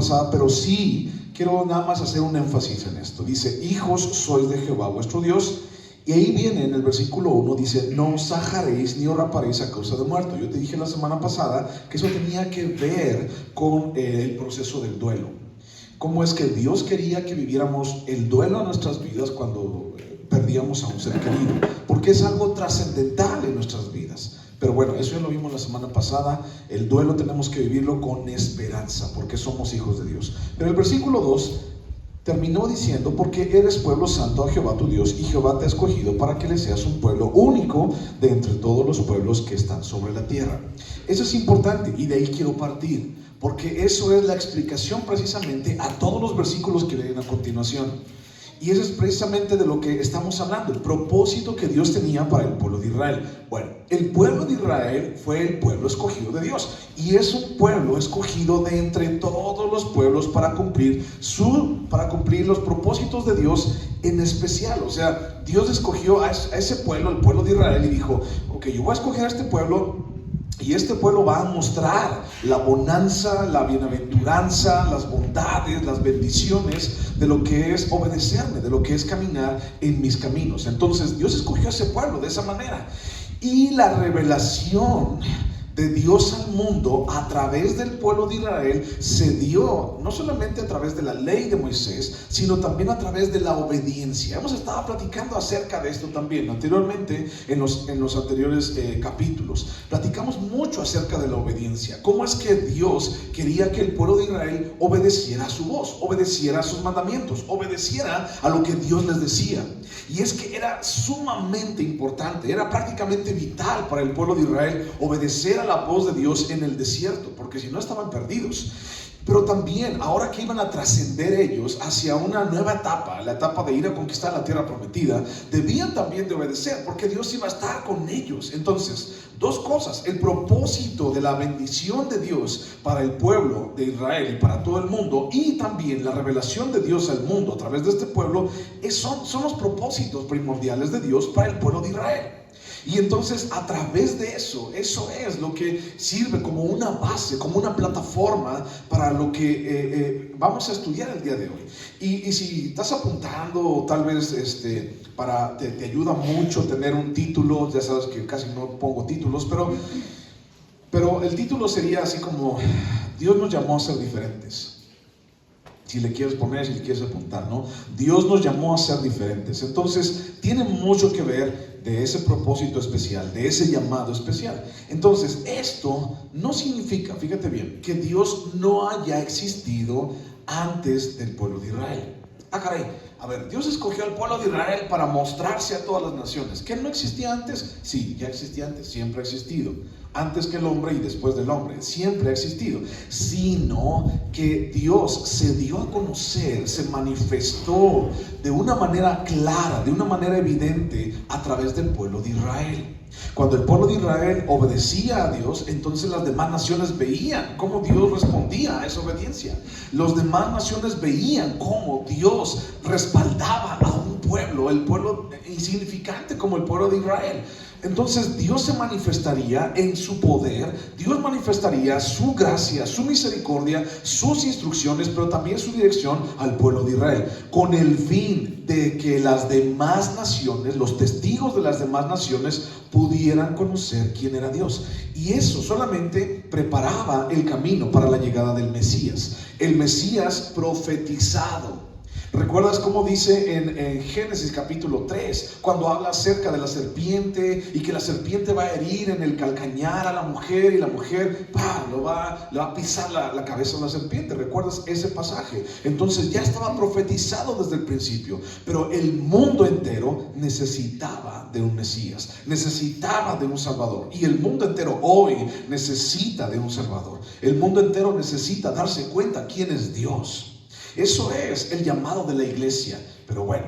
pasada, pero sí quiero nada más hacer un énfasis en esto. Dice, hijos sois de Jehová vuestro Dios. Y ahí viene en el versículo 1, dice, no os ajaréis ni os raparéis a causa de muerto. Yo te dije la semana pasada que eso tenía que ver con el proceso del duelo. Cómo es que Dios quería que viviéramos el duelo en nuestras vidas cuando perdíamos a un ser querido, porque es algo trascendental en nuestras vidas. Pero bueno, eso ya lo vimos la semana pasada. El duelo tenemos que vivirlo con esperanza, porque somos hijos de Dios. Pero el versículo 2 terminó diciendo, porque eres pueblo santo a Jehová tu Dios, y Jehová te ha escogido para que le seas un pueblo único de entre todos los pueblos que están sobre la tierra. Eso es importante, y de ahí quiero partir, porque eso es la explicación precisamente a todos los versículos que vienen a continuación. Y eso es precisamente de lo que estamos hablando, el propósito que Dios tenía para el pueblo de Israel. Bueno, el pueblo de Israel fue el pueblo escogido de Dios, y es un pueblo escogido de entre todos los pueblos para cumplir los propósitos de Dios en especial. O sea, Dios escogió a ese pueblo, el pueblo de Israel, y dijo, ok, yo voy a escoger a este pueblo, y este pueblo va a mostrar la bonanza, la bienaventuranza, las bondades, las bendiciones de lo que es obedecerme, de lo que es caminar en mis caminos. Entonces Dios escogió a ese pueblo de esa manera. Y la revelación de Dios al mundo a través del pueblo de Israel se dio no solamente a través de la ley de Moisés, sino también a través de la obediencia. Hemos estado platicando acerca de esto también anteriormente en los anteriores capítulos. Platicamos mucho acerca de la obediencia, cómo es que Dios quería que el pueblo de Israel obedeciera a su voz, obedeciera a sus mandamientos, obedeciera a lo que Dios les decía. Y es que era sumamente importante, era prácticamente vital para el pueblo de Israel obedecer a la voz de Dios en el desierto, porque si no estaban perdidos. Pero también, ahora que iban a trascender ellos hacia una nueva etapa, la etapa de ir a conquistar la tierra prometida, debían también de obedecer, porque Dios iba a estar con ellos. Entonces, dos cosas: el propósito de la bendición de Dios para el pueblo de Israel y para todo el mundo, y también la revelación de Dios al mundo a través de este pueblo, son los propósitos primordiales de Dios para el pueblo de Israel. Y entonces a través de eso es lo que sirve como una base, como una plataforma para lo que vamos a estudiar el día de hoy. Y si estás apuntando, tal vez te ayuda mucho tener un título. Ya sabes que casi no pongo títulos, pero el título sería así como: Dios nos llamó a ser diferentes. Si le quieres poner, si le quieres apuntar, ¿no? Dios nos llamó a ser diferentes. Entonces, tiene mucho que ver de ese propósito especial, de ese llamado especial. Entonces, esto no significa, fíjate bien, que Dios no haya existido antes del pueblo de Israel. Ah, caray, a ver, Dios escogió al pueblo de Israel para mostrarse a todas las naciones. ¿Que no existía antes? Sí, ya existía antes, siempre ha existido. Antes que el hombre y después del hombre, siempre ha existido. Sino que Dios se dio a conocer, se manifestó de una manera clara, de una manera evidente a través del pueblo de Israel. Cuando el pueblo de Israel obedecía a Dios, entonces las demás naciones veían cómo Dios respondía a esa obediencia. Las demás naciones veían cómo Dios respaldaba a un pueblo, el pueblo insignificante como el pueblo de Israel. Entonces Dios se manifestaría en su poder, Dios manifestaría su gracia, su misericordia, sus instrucciones, pero también su dirección al pueblo de Israel, con el fin de que las demás naciones, los testigos de las demás naciones, pudieran conocer quién era Dios. Y eso solamente preparaba el camino para la llegada del Mesías, el Mesías profetizado. ¿Recuerdas cómo dice en Génesis capítulo 3, cuando habla acerca de la serpiente y que la serpiente va a herir en el calcañar a la mujer y la mujer le va a pisar la cabeza a la serpiente? ¿Recuerdas ese pasaje? Entonces ya estaba profetizado desde el principio, pero el mundo entero necesitaba de un Mesías, necesitaba de un Salvador, y el mundo entero hoy necesita de un Salvador. El mundo entero necesita darse cuenta quién es Dios. Eso es el llamado de la iglesia. Pero bueno,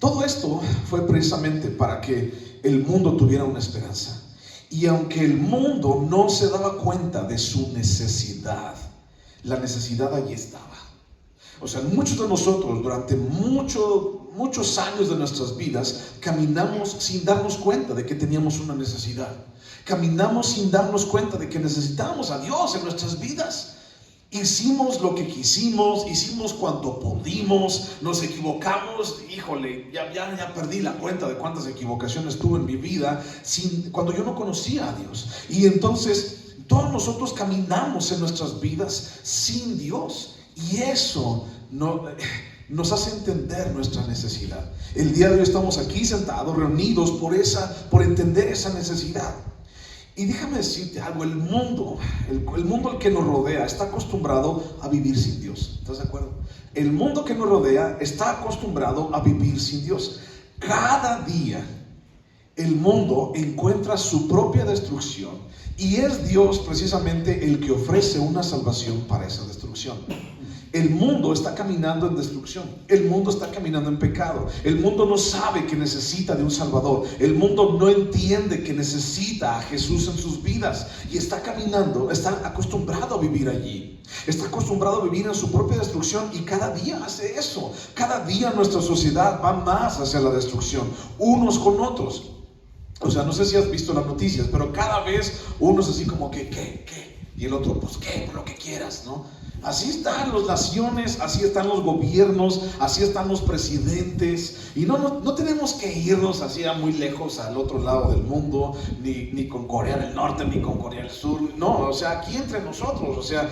todo esto fue precisamente para que el mundo tuviera una esperanza. Y aunque el mundo no se daba cuenta de su necesidad, la necesidad allí estaba. O sea, muchos de nosotros durante muchos años de nuestras vidas caminamos sin darnos cuenta de que teníamos una necesidad. Caminamos sin darnos cuenta de que necesitábamos a Dios en nuestras vidas. Hicimos lo que quisimos, hicimos cuanto pudimos, nos equivocamos. Híjole, ya perdí la cuenta de cuántas equivocaciones tuve en mi vida cuando yo no conocía a Dios. Y entonces todos nosotros caminamos en nuestras vidas sin Dios. Y eso nos hace entender nuestra necesidad. El día de hoy estamos aquí sentados, reunidos por entender esa necesidad. Y déjame decirte algo, el mundo al que nos rodea está acostumbrado a vivir sin Dios. ¿Estás de acuerdo? El mundo que nos rodea está acostumbrado a vivir sin Dios. Cada día el mundo encuentra su propia destrucción y es Dios precisamente el que ofrece una salvación para esa destrucción. El mundo está caminando en destrucción. El mundo está caminando en pecado. El mundo no sabe que necesita de un Salvador. El mundo no entiende que necesita a Jesús en sus vidas. Y está acostumbrado a vivir allí. Está acostumbrado a vivir en su propia destrucción y cada día hace eso. Cada día nuestra sociedad va más hacia la destrucción, unos con otros. O sea, no sé si has visto las noticias, pero cada vez uno es así como que, ¿qué? Y el otro, pues, ¿qué? Por lo que quieras, ¿no? Así están las naciones, así están los gobiernos, así están los presidentes. Y no tenemos que irnos así a muy lejos al otro lado del mundo, ni con Corea del Norte, ni con Corea del Sur. No, o sea, aquí entre nosotros, o sea,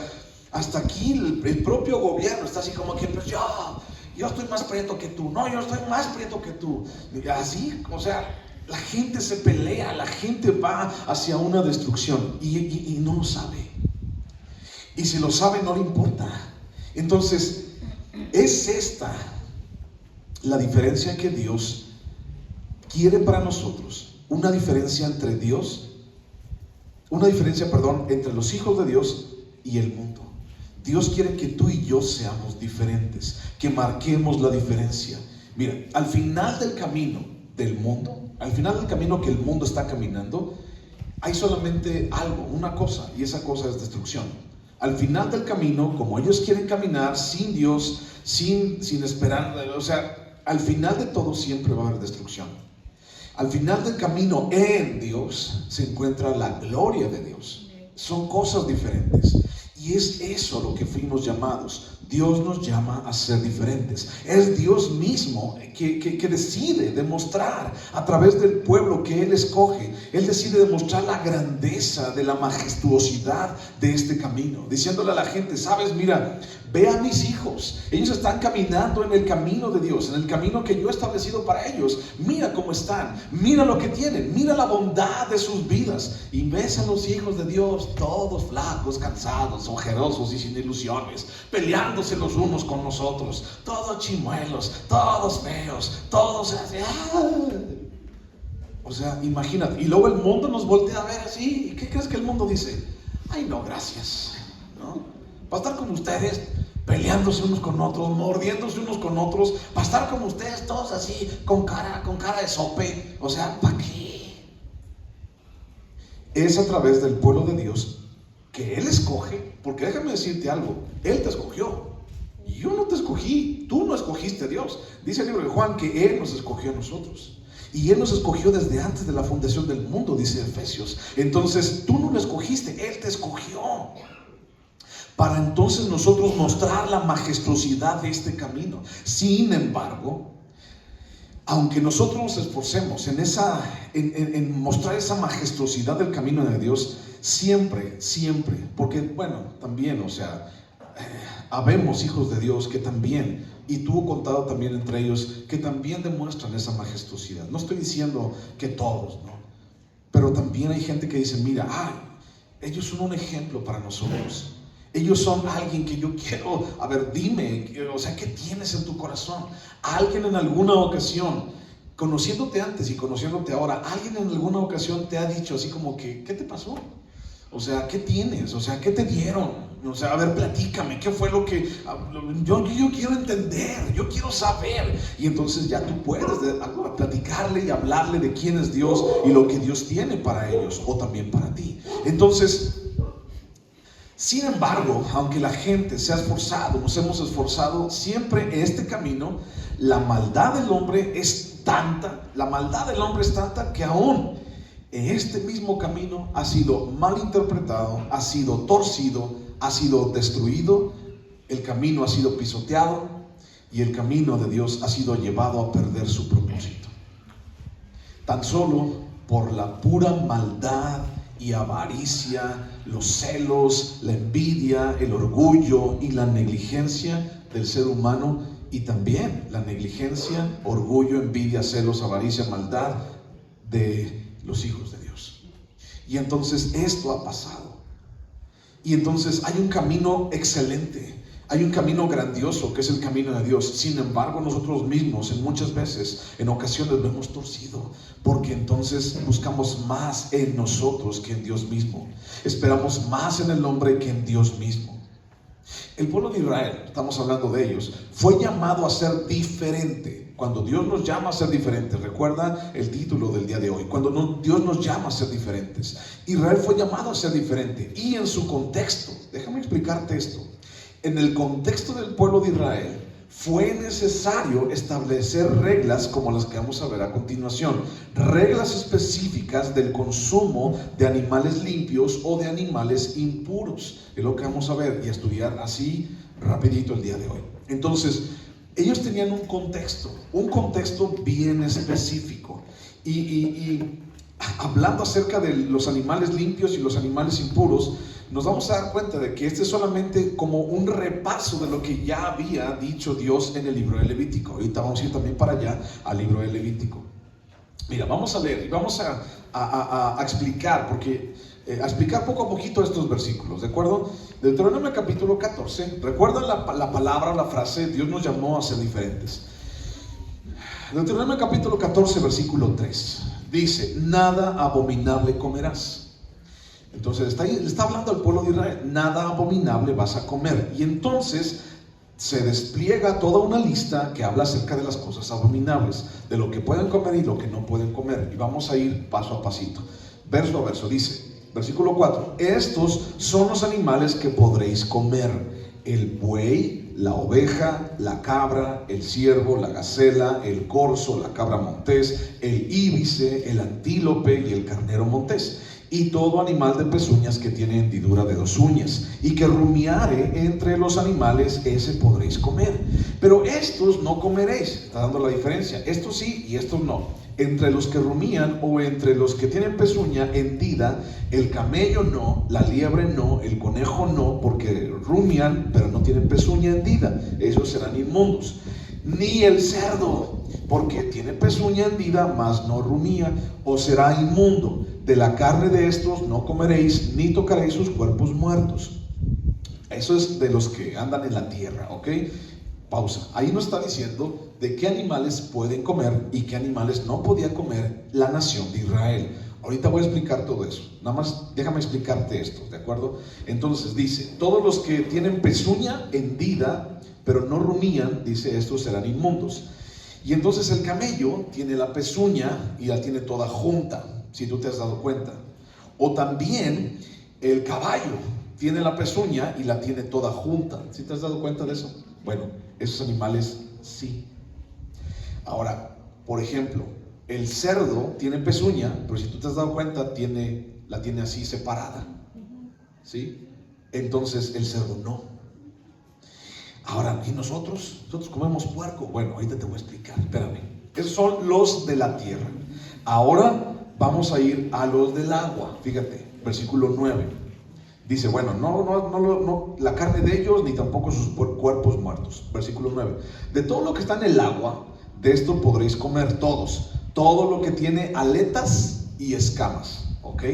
hasta aquí el propio gobierno está así como que, pues yo estoy más prieto que tú. No, yo estoy más prieto que tú. Y así, o sea, la gente se pelea, la gente va hacia una destrucción y no lo sabe. Y si lo sabe, no le importa. Entonces, es esta la diferencia que Dios quiere para nosotros. Una diferencia entre entre los hijos de Dios y el mundo. Dios quiere que tú y yo seamos diferentes, que marquemos la diferencia. Mira, al final del camino del mundo, al final del camino que el mundo está caminando, hay solamente algo, una cosa, y esa cosa es destrucción. Al final del camino, como ellos quieren caminar sin Dios, sin esperar, o sea, al final de todo siempre va a haber destrucción. Al final del camino en Dios se encuentra la gloria de Dios. Son cosas diferentes. Y es eso a lo que fuimos llamados. Dios nos llama a ser diferentes. Es Dios mismo que decide demostrar a través del pueblo que Él escoge. Él decide demostrar la grandeza de la majestuosidad de este camino, diciéndole a la gente, sabes, mira, ve a mis hijos. Ellos están caminando en el camino de Dios, en el camino que yo he establecido para ellos. Mira cómo están, mira lo que tienen, mira la bondad de sus vidas. Y ves a los hijos de Dios todos flacos, cansados, ojerosos y sin ilusiones, peleándose los unos con los otros, todos chimuelos, todos feos, todos así. O sea, imagínate. Y luego el mundo nos voltea a ver así. ¿Y qué crees que el mundo dice? Ay, no, gracias, ¿no? Para estar con ustedes, peleándose unos con otros, mordiéndose unos con otros, para estar con ustedes todos así, con cara de sope. O sea, ¿para qué? Es a través del pueblo de Dios que Él escoge, porque déjame decirte algo, Él te escogió. Yo no te escogí, tú no escogiste a Dios. Dice el libro de Juan que Él nos escogió a nosotros. Y Él nos escogió desde antes de la fundación del mundo, dice Efesios. Entonces tú no lo escogiste, Él te escogió. Para entonces nosotros mostrar la majestuosidad de este camino. Sin embargo, aunque nosotros nos esforcemos en mostrar esa majestuosidad del camino de Dios, siempre, porque bueno, también, o sea, habemos hijos de Dios que también, y tú contado también entre ellos, que también demuestran esa majestuosidad. No estoy diciendo que todos, ¿no? Pero también hay gente que dice, mira, ellos son un ejemplo para nosotros. Ellos son alguien que yo quiero, a ver, dime, o sea, ¿qué tienes en tu corazón? Alguien en alguna ocasión, conociéndote antes y conociéndote ahora, alguien en alguna ocasión te ha dicho así como que, ¿qué te pasó? O sea, ¿qué tienes? O sea, ¿qué te dieron? O sea, a ver, platícame, ¿qué fue lo que yo quiero entender, yo quiero saber? Y entonces ya tú puedes platicarle y hablarle de quién es Dios y lo que Dios tiene para ellos o también para ti. Entonces, Sin embargo, aunque la gente se ha esforzado, nos hemos esforzado, siempre en este camino, la maldad del hombre es tanta que aún en este mismo camino ha sido mal interpretado, ha sido torcido, ha sido destruido, el camino ha sido pisoteado y el camino de Dios ha sido llevado a perder su propósito. Tan solo por la pura maldad y avaricia, los celos, la envidia, el orgullo y la negligencia del ser humano, y también la negligencia, orgullo, envidia, celos, avaricia, maldad de los hijos de Dios. Y entonces esto ha pasado. Y entonces hay un camino excelente, hay un camino grandioso que es el camino de Dios. Sin embargo, nosotros mismos muchas veces, en ocasiones lo hemos torcido, porque entonces buscamos más en nosotros que en Dios mismo. Esperamos más en el hombre que en Dios mismo. El pueblo de Israel, estamos hablando de ellos, fue llamado a ser diferente. Cuando Dios nos llama a ser diferentes, recuerda el título del día de hoy, cuando Dios nos llama a ser diferentes, Israel fue llamado a ser diferente. Y en su contexto, déjame explicarte esto, en el contexto del pueblo de Israel fue necesario establecer reglas como las que vamos a ver a continuación, reglas específicas del consumo de animales limpios o de animales impuros. Es lo que vamos a ver y a estudiar así rapidito el día de hoy. Entonces, ellos tenían un contexto bien específico. Y hablando acerca de los animales limpios y los animales impuros, nos vamos a dar cuenta de que este es solamente como un repaso de lo que ya había dicho Dios en el libro de Levítico. Ahorita vamos a ir también para allá al libro de Levítico. Mira, vamos a leer y vamos a explicar, a explicar poco a poquito estos versículos, ¿de acuerdo? Deuteronomio capítulo 14, ¿recuerdan la palabra, la frase? Dios nos llamó a ser diferentes. Deuteronomio capítulo 14, versículo 3, dice: nada abominable comerás. Entonces está hablando al pueblo de Israel, nada abominable vas a comer. Y entonces se despliega toda una lista que habla acerca de las cosas abominables, de lo que pueden comer y lo que no pueden comer. Y vamos a ir paso a pasito, verso a verso. Dice, versículo 4, estos son los animales que podréis comer: el buey, la oveja, la cabra, el ciervo, la gacela, el corzo, la cabra montés, el íbice, el antílope y el carnero montés, y todo animal de pezuñas que tiene hendidura de 2 uñas, y que rumiare entre los animales, ese podréis comer. Pero estos no comeréis. Está dando la diferencia, estos sí y estos no. Entre los que rumían o entre los que tienen pezuña hendida, el camello no, la liebre no, el conejo no, porque rumian pero no tienen pezuña hendida, esos serán inmundos. Ni el cerdo, porque tiene pezuña hendida, mas no rumía, o será inmundo. De la carne de estos no comeréis, ni tocaréis sus cuerpos muertos. Eso es de los que andan en la tierra, ¿ok? Pausa. Ahí nos está diciendo de qué animales pueden comer y qué animales no podía comer la nación de Israel. Ahorita voy a explicar todo eso. Nada más déjame explicarte esto, ¿de acuerdo? Entonces dice, todos los que tienen pezuña hendida, pero no rumían, dice, estos serán inmundos. Y entonces el camello tiene la pezuña y la tiene toda junta, si tú te has dado cuenta. O también el caballo tiene la pezuña y la tiene toda junta. ¿Sí te has dado cuenta de eso? Bueno, esos animales sí. Ahora, por ejemplo, el cerdo tiene pezuña, pero si tú te has dado cuenta, la tiene así separada. ¿Sí? Entonces el cerdo no. Ahora, ¿y nosotros? Nosotros comemos puerco. Bueno, ahorita te voy a explicar, espérame. Esos son los de la tierra. Ahora vamos a ir a los del agua. Fíjate, versículo 9. Dice, bueno, no la carne de ellos, ni tampoco sus cuerpos muertos. Versículo 9. De todo lo que está en el agua, de esto podréis comer todos. Todo lo que tiene aletas y escamas. ¿Ok?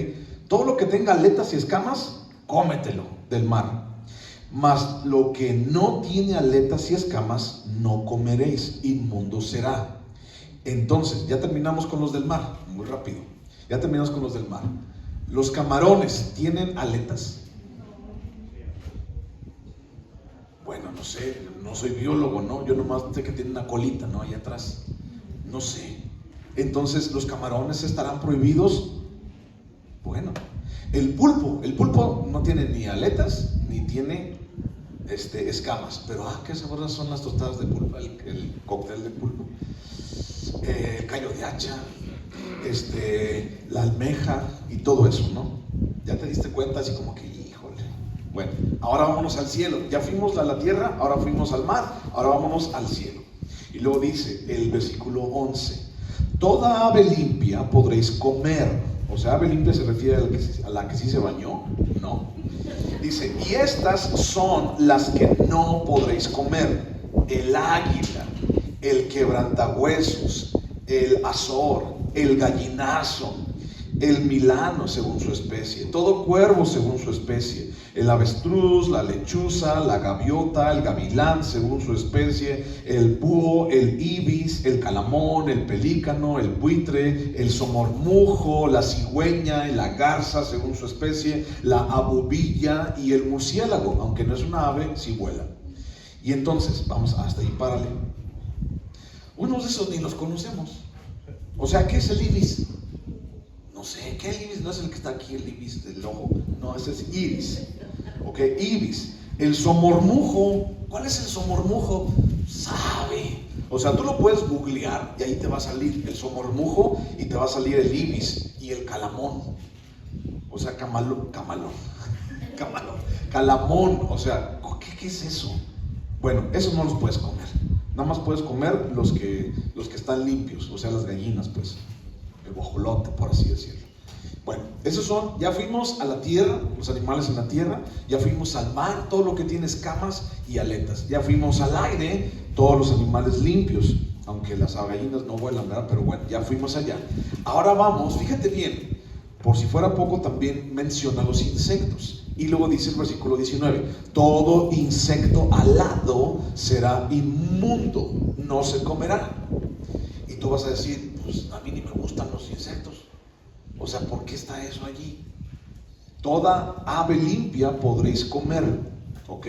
Todo lo que tenga aletas y escamas, cómetelo del mar. Mas lo que no tiene aletas y escamas, no comeréis, inmundo será. Entonces, ya terminamos con los del mar, muy rápido. Ya terminamos con los del mar. Los camarones, ¿tienen aletas? Bueno, no sé, no soy biólogo, ¿no? Yo nomás sé que tienen una colita, ¿no? Ahí atrás. No sé. Entonces, ¿los camarones estarán prohibidos? Bueno, El pulpo no tiene ni aletas ni tiene escamas, pero qué sabrosas son las tostadas de pulpo, el cóctel de pulpo, el callo de hacha, la almeja y todo eso, ¿no? Ya te diste cuenta, así como que, híjole. Bueno, ahora vámonos al cielo. Ya fuimos a la tierra, ahora fuimos al mar, ahora vámonos al cielo. Y luego dice el versículo 11: toda ave limpia podréis comer. O sea, ave limpia se refiere a la que sí se bañó, ¿no? Dice, y estas son las que no podréis comer: el águila, el quebrantahuesos, el azor, el gallinazo, el milano según su especie, todo cuervo según su especie, el avestruz, la lechuza, la gaviota, el gavilán según su especie, el búho, el ibis, el calamón, el pelícano, el buitre, el somormujo, la cigüeña, la garza según su especie, la abubilla y el murciélago, aunque no es una ave, sí vuela. Y entonces, vamos hasta ahí, párale. Unos de esos ni los conocemos. O sea, ¿qué es el ibis? No sé, ¿qué ibis? No es el que está aquí, el ibis del ojo. No, ese es ibis. Ok, ibis. El somormujo. ¿Cuál es el somormujo? Sabe. O sea, tú lo puedes googlear y ahí te va a salir el somormujo y te va a salir el ibis y el calamón. O sea, calamón. Calamón. O sea, ¿qué es eso? Bueno, eso no los puedes comer. Nada más puedes comer los que están limpios, o sea, las gallinas, pues, el guajolote, por así decirlo. Bueno, esos son, ya fuimos a la tierra, los animales en la tierra, ya fuimos al mar, todo lo que tiene escamas y aletas, ya fuimos al aire, todos los animales limpios, aunque las gallinas no vuelan, ¿verdad? Pero bueno, ya fuimos allá. Ahora vamos, fíjate bien, por si fuera poco, también menciona los insectos. Y luego dice el versículo 19: todo insecto alado será inmundo, no se comerá. Y tú vas a decir, pues a mí ni me gustan los insectos. O sea, ¿por qué está eso allí? Toda ave limpia podréis comer. ¿Ok?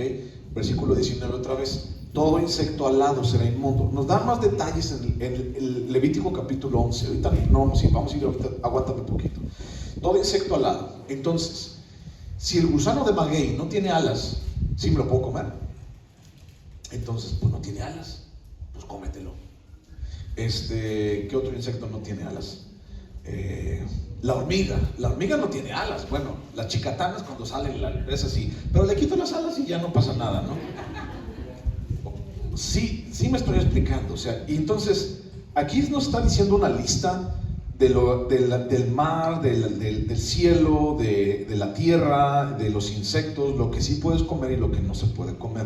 Versículo 19 otra vez: todo insecto alado será inmundo. Nos dan más detalles en el Levítico capítulo 11. Ahorita no, sí, vamos a ir ahorita, aguántame un poquito. Todo insecto alado. Entonces, si el gusano de maguey no tiene alas, ¿sí me lo puedo comer? Entonces, pues no tiene alas, pues cómetelo. ¿Qué otro insecto no tiene alas? La hormiga no tiene alas. Bueno, las chicatanas cuando salen es así, pero le quito las alas y ya no pasa nada, ¿no? Sí me estoy explicando. O sea, y entonces aquí nos está diciendo una lista del mar, del cielo, de la tierra, de los insectos, lo que sí puedes comer y lo que no se puede comer.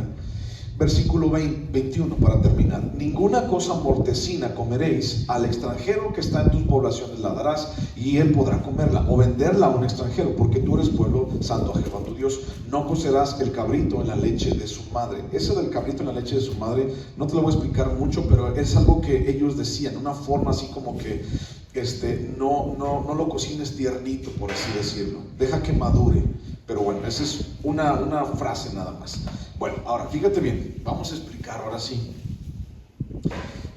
Versículo 21 para terminar: ninguna cosa mortecina comeréis, al extranjero que está en tus poblaciones la darás y él podrá comerla o venderla a un extranjero, porque tú eres pueblo santo a Jehová tu Dios. No cocerás el cabrito en la leche de su madre. Eso del cabrito en la leche de su madre no te lo voy a explicar mucho, pero es algo que ellos decían, una forma así como que no lo cocines tiernito, por así decirlo, deja que madure. Pero bueno, esa es una frase nada más. Bueno, ahora fíjate bien, vamos a explicar ahora sí.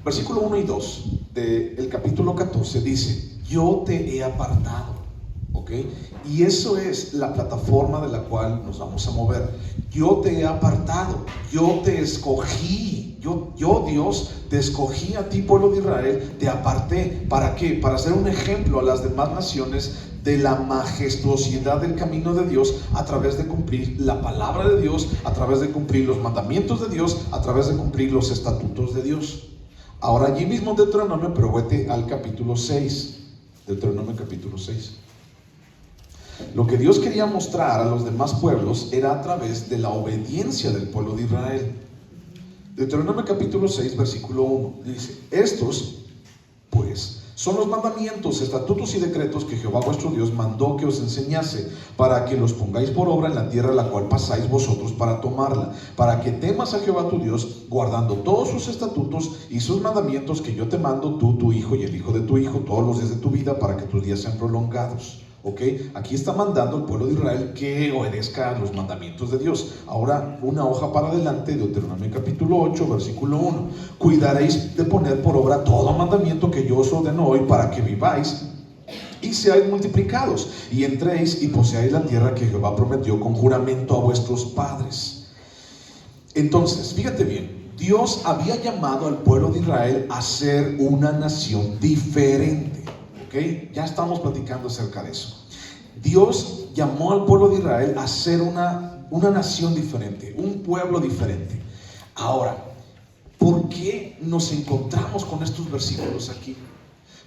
Versículo 1 y 2 del capítulo 14 dice: yo te he apartado. ¿Ok? Y eso es la plataforma de la cual nos vamos a mover. Yo te he apartado, yo te escogí. Yo Dios te escogí a ti, pueblo de Israel, te aparté. ¿Para qué? Para ser un ejemplo a las demás naciones de la majestuosidad del camino de Dios, a través de cumplir la palabra de Dios, a través de cumplir los mandamientos de Dios, a través de cumplir los estatutos de Dios. Ahora allí mismo en Deuteronomio, pero vete al capítulo 6, Deuteronomio capítulo 6. Lo que Dios quería mostrar a los demás pueblos era a través de la obediencia del pueblo de Israel. Deuteronomio capítulo 6, versículo 1 dice: estos, pues, son los mandamientos, estatutos y decretos que Jehová vuestro Dios mandó que os enseñase, para que los pongáis por obra en la tierra a la cual pasáis vosotros para tomarla, para que temas a Jehová tu Dios, guardando todos sus estatutos y sus mandamientos que yo te mando, tú, tu hijo y el hijo de tu hijo, todos los días de tu vida, para que tus días sean prolongados. ¿Ok? Aquí está mandando al pueblo de Israel que obedezca a los mandamientos de Dios. Ahora, una hoja para adelante, Deuteronomio capítulo 8, versículo 1. Cuidaréis de poner por obra todo mandamiento que yo os ordeno hoy, para que viváis y seáis multiplicados, y entréis y poseáis la tierra que Jehová prometió con juramento a vuestros padres. Entonces, fíjate bien, Dios había llamado al pueblo de Israel a ser una nación diferente, ¿ok? Ya estamos platicando acerca de eso. Dios llamó al pueblo de Israel a ser una nación diferente, un pueblo diferente. Ahora, ¿por qué nos encontramos con estos versículos aquí?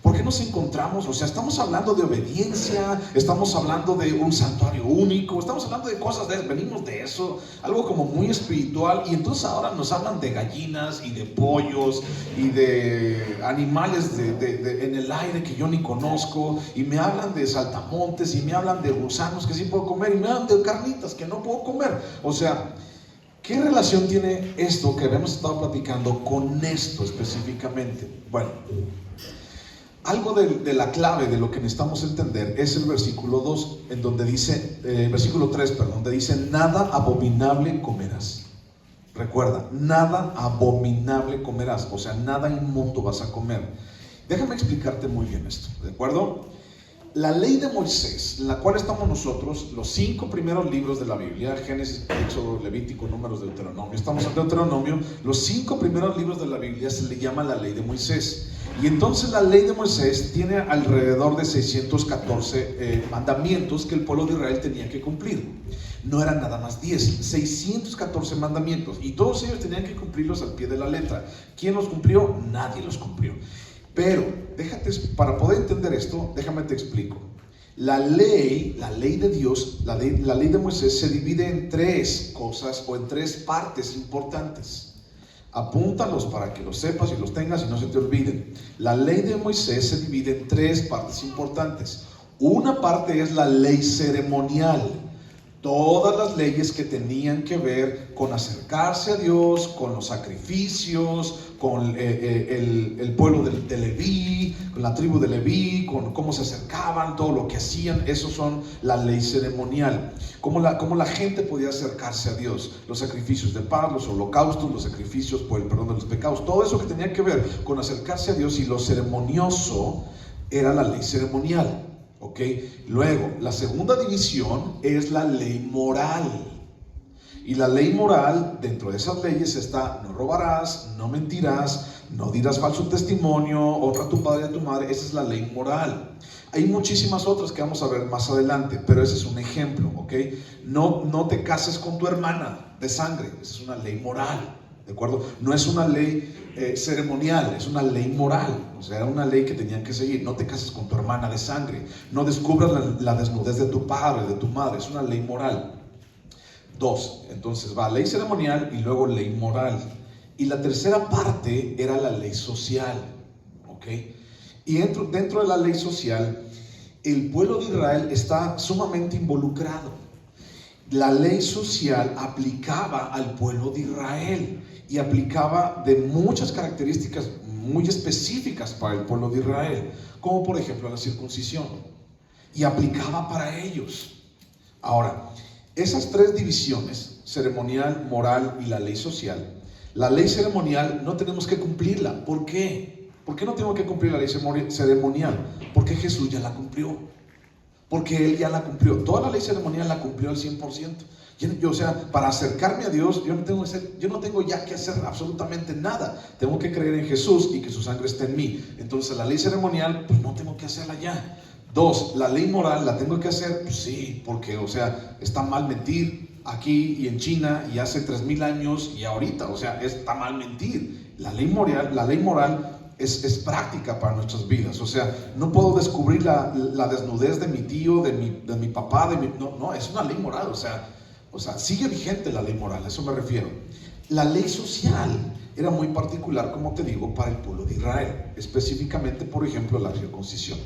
¿Por qué nos encontramos? O sea, estamos hablando de obediencia, estamos hablando de un santuario único, estamos hablando de cosas venimos de eso, algo como muy espiritual, y entonces ahora nos hablan de gallinas y de pollos y de animales en el aire que yo ni conozco, y me hablan de saltamontes y me hablan de gusanos que sí puedo comer, y me hablan de carnitas que no puedo comer. O sea, ¿qué relación tiene esto que habíamos estado platicando con esto específicamente? Bueno, algo de la clave de lo que necesitamos entender es el versículo 2, en donde dice, versículo 3, perdón, donde dice, nada abominable comerás. Recuerda, nada abominable comerás, o sea, nada inmundo vas a comer. Déjame explicarte muy bien esto, ¿de acuerdo? La ley de Moisés, en la cual estamos nosotros, los 5 primeros libros de la Biblia, Génesis, Éxodo, Levítico, Números, Deuteronomio, estamos en Deuteronomio, los 5 primeros libros de la Biblia se le llama la ley de Moisés. Y entonces la ley de Moisés tiene alrededor de 614 mandamientos que el pueblo de Israel tenía que cumplir. No eran nada más 10, 614 mandamientos, y todos ellos tenían que cumplirlos al pie de la letra. ¿Quién los cumplió? Nadie los cumplió. Pero, para poder entender esto, déjame te explico. La ley de Dios, la ley de Moisés se divide en 3 cosas o en 3 partes importantes. Apúntalos para que los sepas y los tengas y no se te olviden. La ley de Moisés se divide en 3 partes importantes. Una parte es la ley ceremonial. Todas las leyes que tenían que ver con acercarse a Dios, con los sacrificios, con el pueblo de Leví, con la tribu de Leví, con cómo se acercaban, todo lo que hacían, eso son la ley ceremonial. Cómo la gente podía acercarse a Dios, los sacrificios de paz, los holocaustos, los sacrificios por el perdón de los pecados, todo eso que tenía que ver con acercarse a Dios, y lo ceremonioso era la ley ceremonial. ¿Ok? Luego, la segunda división es la ley moral. Y la ley moral, dentro de esas leyes está: no robarás, no mentirás, no dirás falso testimonio, honra a tu padre y a tu madre. Esa es la ley moral. Hay muchísimas otras que vamos a ver más adelante, pero ese es un ejemplo, ¿ok? No te cases con tu hermana de sangre, esa es una ley moral, ¿de acuerdo? No es una ley ceremonial, es una ley moral. O sea, era una ley que tenían que seguir. No te cases con tu hermana de sangre, no descubras la desnudez de tu padre, de tu madre. Es una ley moral. 2, entonces va ley ceremonial y luego ley moral. Y la tercera parte era la ley social, ¿ok? Y dentro de la ley social, el pueblo de Israel está sumamente involucrado. La ley social aplicaba al pueblo de Israel y aplicaba de muchas características muy específicas para el pueblo de Israel, como por ejemplo la circuncisión, y aplicaba para ellos. Ahora, esas 3 divisiones, ceremonial, moral y la ley social, la ley ceremonial no tenemos que cumplirla. ¿Por qué? ¿Por qué no tengo que cumplir la ley ceremonial? Porque Jesús ya la cumplió. Porque Él ya la cumplió. Toda la ley ceremonial la cumplió al 100%. O sea, para acercarme a Dios, yo no tengo ya que hacer absolutamente nada. Tengo que creer en Jesús y que su sangre esté en mí. Entonces la ley ceremonial, pues no tengo que hacerla ya. 2, la ley moral, ¿la tengo que hacer? Pues sí, porque, o sea, está mal mentir aquí y en China y hace 3000 años y ahorita, o sea, está mal mentir. La ley moral es práctica para nuestras vidas. O sea, no puedo descubrir la desnudez de mi tío, de mi papá, no, es una ley moral. O sea, sigue vigente la ley moral, a eso me refiero. La ley social era muy particular, como te digo, para el pueblo de Israel, específicamente, por ejemplo, la circuncisión.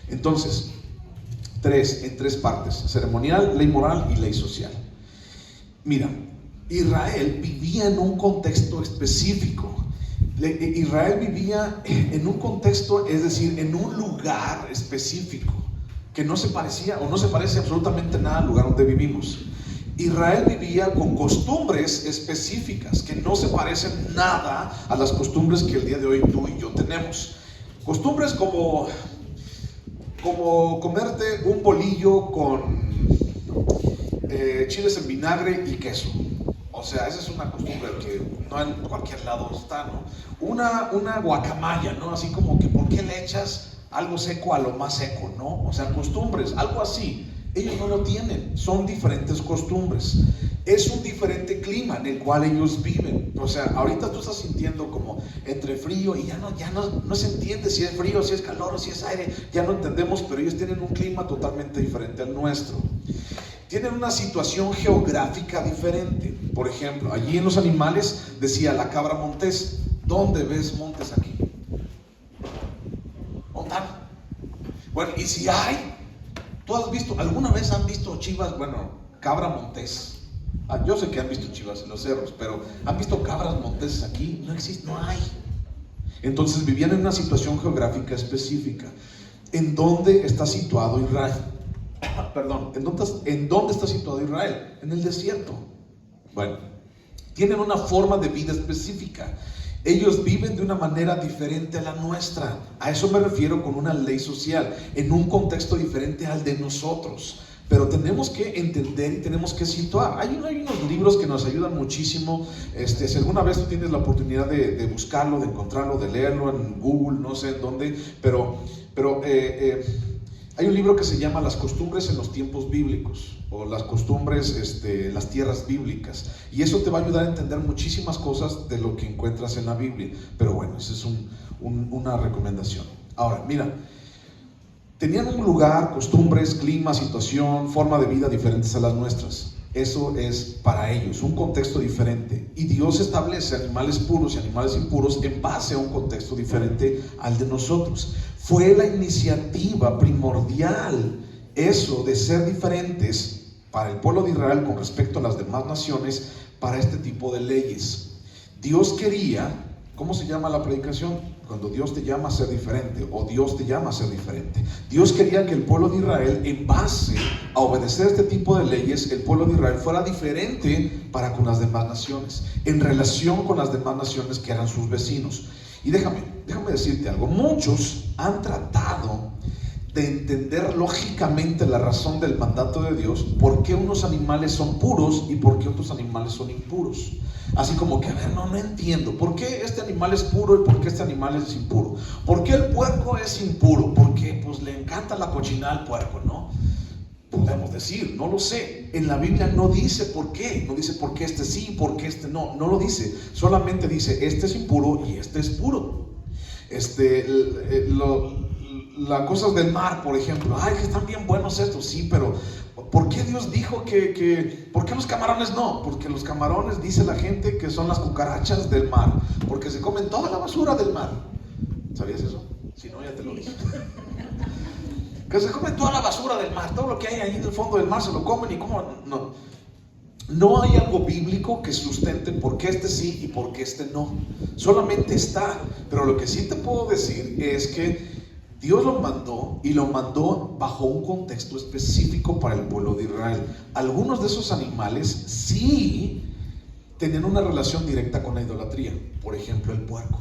Entonces, en 3 partes: ceremonial, ley moral y ley social. Mira, Israel vivía en un contexto específico. Israel vivía en un contexto, es decir, en un lugar específico que no se parecía o no se parece absolutamente nada al lugar donde vivimos. Israel vivía con costumbres específicas que no se parecen nada a las costumbres que el día de hoy tú y yo tenemos. Costumbres como como comerte un bolillo con chiles en vinagre y queso. O sea, esa es una costumbre que no en cualquier lado está, ¿no? Una guacamaya, ¿no? Así como que, ¿por qué le echas algo seco a lo más seco, ¿no? O sea, costumbres, algo así. Ellos no lo tienen, son diferentes costumbres. Es un diferente clima en el cual ellos viven. O sea, ahorita tú estás sintiendo como entre frío y ya no se entiende si es frío, si es calor o si es aire. Ya no entendemos, pero ellos tienen un clima totalmente diferente al nuestro. Tienen una situación geográfica diferente. Por ejemplo, allí en los animales decía la cabra montés. ¿Dónde ves montes aquí? Montana. Bueno, y si hay, ¿tú has visto, alguna vez han visto chivas, bueno, cabra montés? Yo sé que han visto chivas en los cerros, pero ¿han visto cabras monteses aquí? No existe, no hay. Entonces vivían en una situación geográfica específica. ¿En dónde está situado Israel? Perdón, ¿en dónde está situado Israel? En el desierto. Bueno, tienen una forma de vida específica. Ellos viven de una manera diferente a la nuestra. A eso me refiero con una ley social, en un contexto diferente al de nosotros. Pero tenemos que entender y tenemos que situar. Hay unos libros que nos ayudan muchísimo. Si alguna vez tú tienes la oportunidad de buscarlo, de encontrarlo, de leerlo en Google, no sé en dónde, pero hay un libro que se llama Las costumbres en los tiempos bíblicos, o las costumbres, las tierras bíblicas, y eso te va a ayudar a entender muchísimas cosas de lo que encuentras en la Biblia. Pero bueno, esa es una recomendación. Ahora, mira, tenían un lugar, costumbres, clima, situación, forma de vida diferentes a las nuestras. Eso es para ellos, un contexto diferente. Y Dios establece animales puros y animales impuros en base a un contexto diferente al de nosotros. Fue la iniciativa primordial, eso de ser diferentes para el pueblo de Israel con respecto a las demás naciones, para este tipo de leyes. Dios quería, ¿cómo se llama la predicación? Cuando Dios te llama a ser diferente, o Dios te llama a ser diferente. Dios quería que el pueblo de Israel, en base a obedecer este tipo de leyes, el pueblo de Israel fuera diferente para con las demás naciones, en relación con las demás naciones que eran sus vecinos. Y déjame decirte algo, muchos han tratado de entender lógicamente la razón del mandato de Dios, por qué unos animales son puros y por qué otros animales son impuros. Así como que, a ver, no entiendo, ¿por qué este animal es puro y por qué este animal es impuro? ¿Por qué el puerco es impuro? Porque pues le encanta la cochinada al puerco, ¿no? Podemos decir, no lo sé. En la Biblia no dice por qué, no dice por qué este sí y por qué este no, no lo dice. Solamente dice, este es impuro y este es puro. Las cosas del mar, por ejemplo, ay, que están bien buenos estos, sí, pero ¿por qué Dios dijo ¿por qué los camarones no? Porque los camarones, dice la gente, que son las cucarachas del mar, porque se comen toda la basura del mar. ¿Sabías eso? Si no, ya te lo dije. Que se comen toda la basura del mar, todo lo que hay ahí en el fondo del mar se lo comen y cómo no hay algo bíblico que sustente por qué este sí y por qué este no. Solamente está, pero lo que sí te puedo decir es que Dios lo mandó y lo mandó bajo un contexto específico para el pueblo de Israel. Algunos de esos animales sí tenían una relación directa con la idolatría. Por ejemplo, el puerco.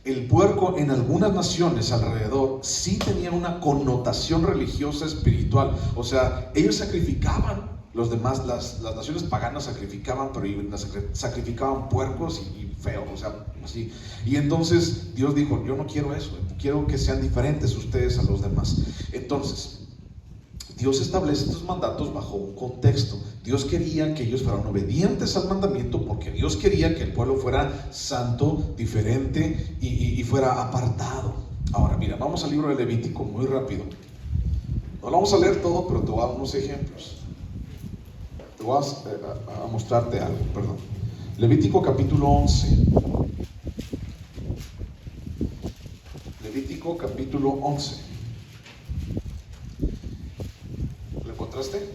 El puerco en algunas naciones alrededor sí tenía una connotación religiosa espiritual. O sea, ellos sacrificaban, los demás, las naciones paganas sacrificaban, pero sacrificaban puercos y feos, o sea, así. Y entonces Dios dijo, yo no quiero eso, quiero que sean diferentes ustedes a los demás. Entonces, Dios establece estos mandatos bajo un contexto. Dios quería que ellos fueran obedientes al mandamiento porque Dios quería que el pueblo fuera santo, diferente y fuera apartado. Ahora, mira, vamos al libro de Levítico muy rápido. No lo vamos a leer todo, pero te voy a dar unos ejemplos. Te voy a mostrarte algo, perdón. Levítico capítulo 11. Levítico capítulo 11. ¿Lo encontraste?